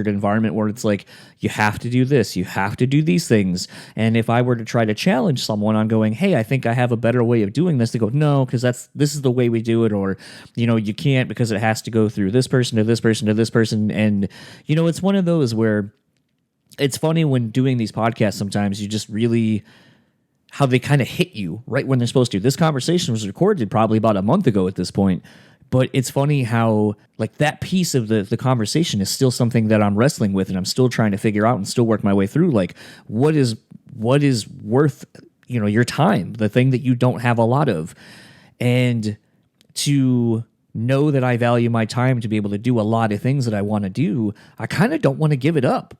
environment where it's like, you have to do this, you have to do these things. And if I were to try to challenge someone on going, hey, I think I have a better way of doing this, to go, no, because this is the way we do it. Or, you can't because it has to go through this person to this person to this person. And, it's one of those where it's funny when doing these podcasts, sometimes you just really, how they kind of hit you right when they're supposed to. This conversation was recorded probably about a month ago at this point. But it's funny how, like, that piece of the conversation is still something that I'm wrestling with and I'm still trying to figure out and still work my way through. Like, what is worth, your time, the thing that you don't have a lot of. And to know that I value my time to be able to do a lot of things that I want to do, I kind of don't want to give it up.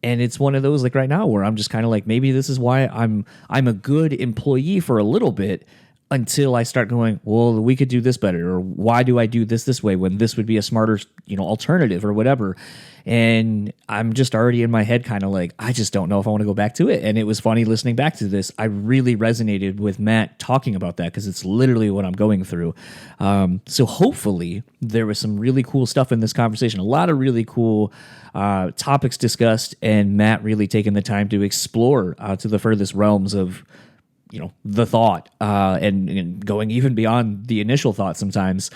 And it's one of those, like, right now where I'm just kind of like, maybe this is why I'm a good employee for a little bit, until I start going, well, we could do this better, or why do I do this way when this would be a smarter, alternative or whatever. And I'm just already in my head kind of like, I just don't know if I want to go back to it. And it was funny listening back to this. I really resonated with Matt talking about that because it's literally what I'm going through. So hopefully there was some really cool stuff in this conversation, a lot of really cool topics discussed, and Matt really taking the time to explore to the furthest realms of the thought and going even beyond the initial thought sometimes.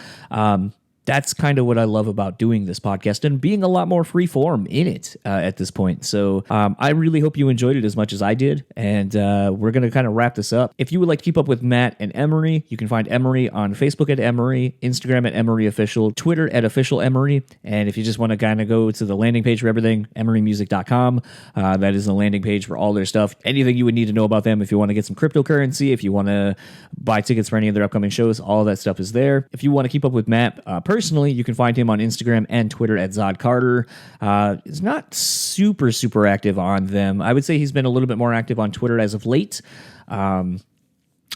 That's kind of what I love about doing this podcast and being a lot more free form in it at this point. So I really hope you enjoyed it as much as I did. And we're going to kind of wrap this up. If you would like to keep up with Matt and Emery, you can find Emery on Facebook at Emery, Instagram at Emery Official, Twitter at Official Emery. And if you just want to kind of go to the landing page for everything, emerymusic.com, that is the landing page for all their stuff. Anything you would need to know about them, if you want to get some cryptocurrency, if you want to buy tickets for any of their upcoming shows, all of that stuff is there. If you want to keep up with Matt personally, you can find him on Instagram and Twitter at Zod Carter. He's not super active on them. I would say he's been a little bit more active on Twitter as of late.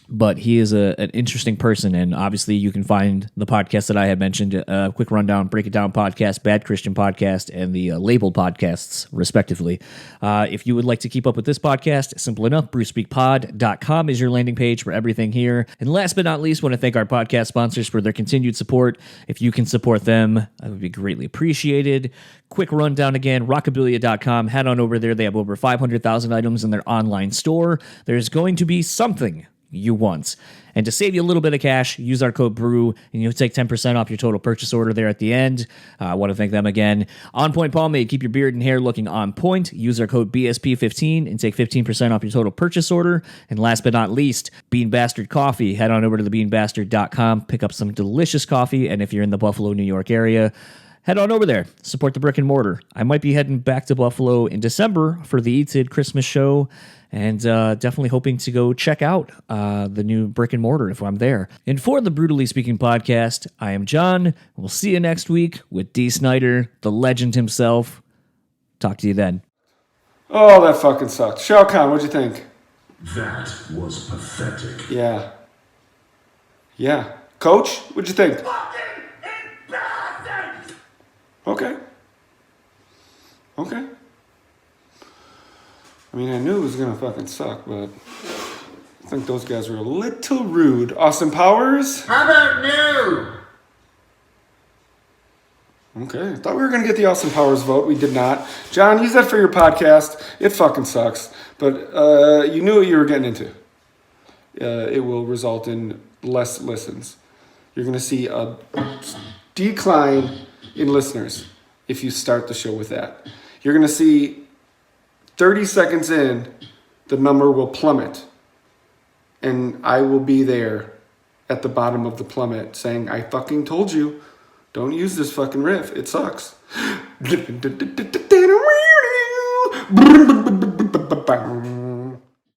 But he is an interesting person, and obviously you can find the podcast that I had mentioned, Quick Rundown, Break It Down Podcast, Bad Christian Podcast, and the Label Podcasts, respectively. If you would like to keep up with this podcast, simple enough, BREWspeakPod.com is your landing page for everything here. And last but not least, want to thank our podcast sponsors for their continued support. If you can support them, that would be greatly appreciated. Quick rundown again, rockabilia.com. Head on over there. They have over 500,000 items in their online store. There's going to be something you want. And to save you a little bit of cash, use our code BREW, and you'll take 10% off your total purchase order there at the end. I want to thank them again. On Point Pomade, keep your beard and hair looking on point. Use our code BSP15 and take 15% off your total purchase order. And last but not least, Bean Bastard Coffee. Head on over to thebeanbastard.com, pick up some delicious coffee, and if you're in the Buffalo, New York area, head on over there. Support the brick and mortar. I might be heading back to Buffalo in December for the ETID Christmas show, and definitely hoping to go check out the new brick and mortar if I'm there. And for the Brewtally Speaking Podcast, I am John. We'll see you next week with D. Snyder, the legend himself. Talk to you then. Oh, that fucking sucked. Shao Kahn, what'd you think? That was pathetic. Yeah. Coach, what'd you think? Okay. I mean, I knew it was going to fucking suck, but I think those guys were a little rude. Austin Powers? How about new? Okay. I thought we were going to get the Austin Powers vote. We did not. John, use that for your podcast. It fucking sucks. But you knew what you were getting into. It will result in less listens. You're going to see a decline in listeners if you start the show with that. You're going to see 30 seconds in, the number will plummet. And I will be there at the bottom of the plummet saying, I fucking told you, don't use this fucking riff. It sucks.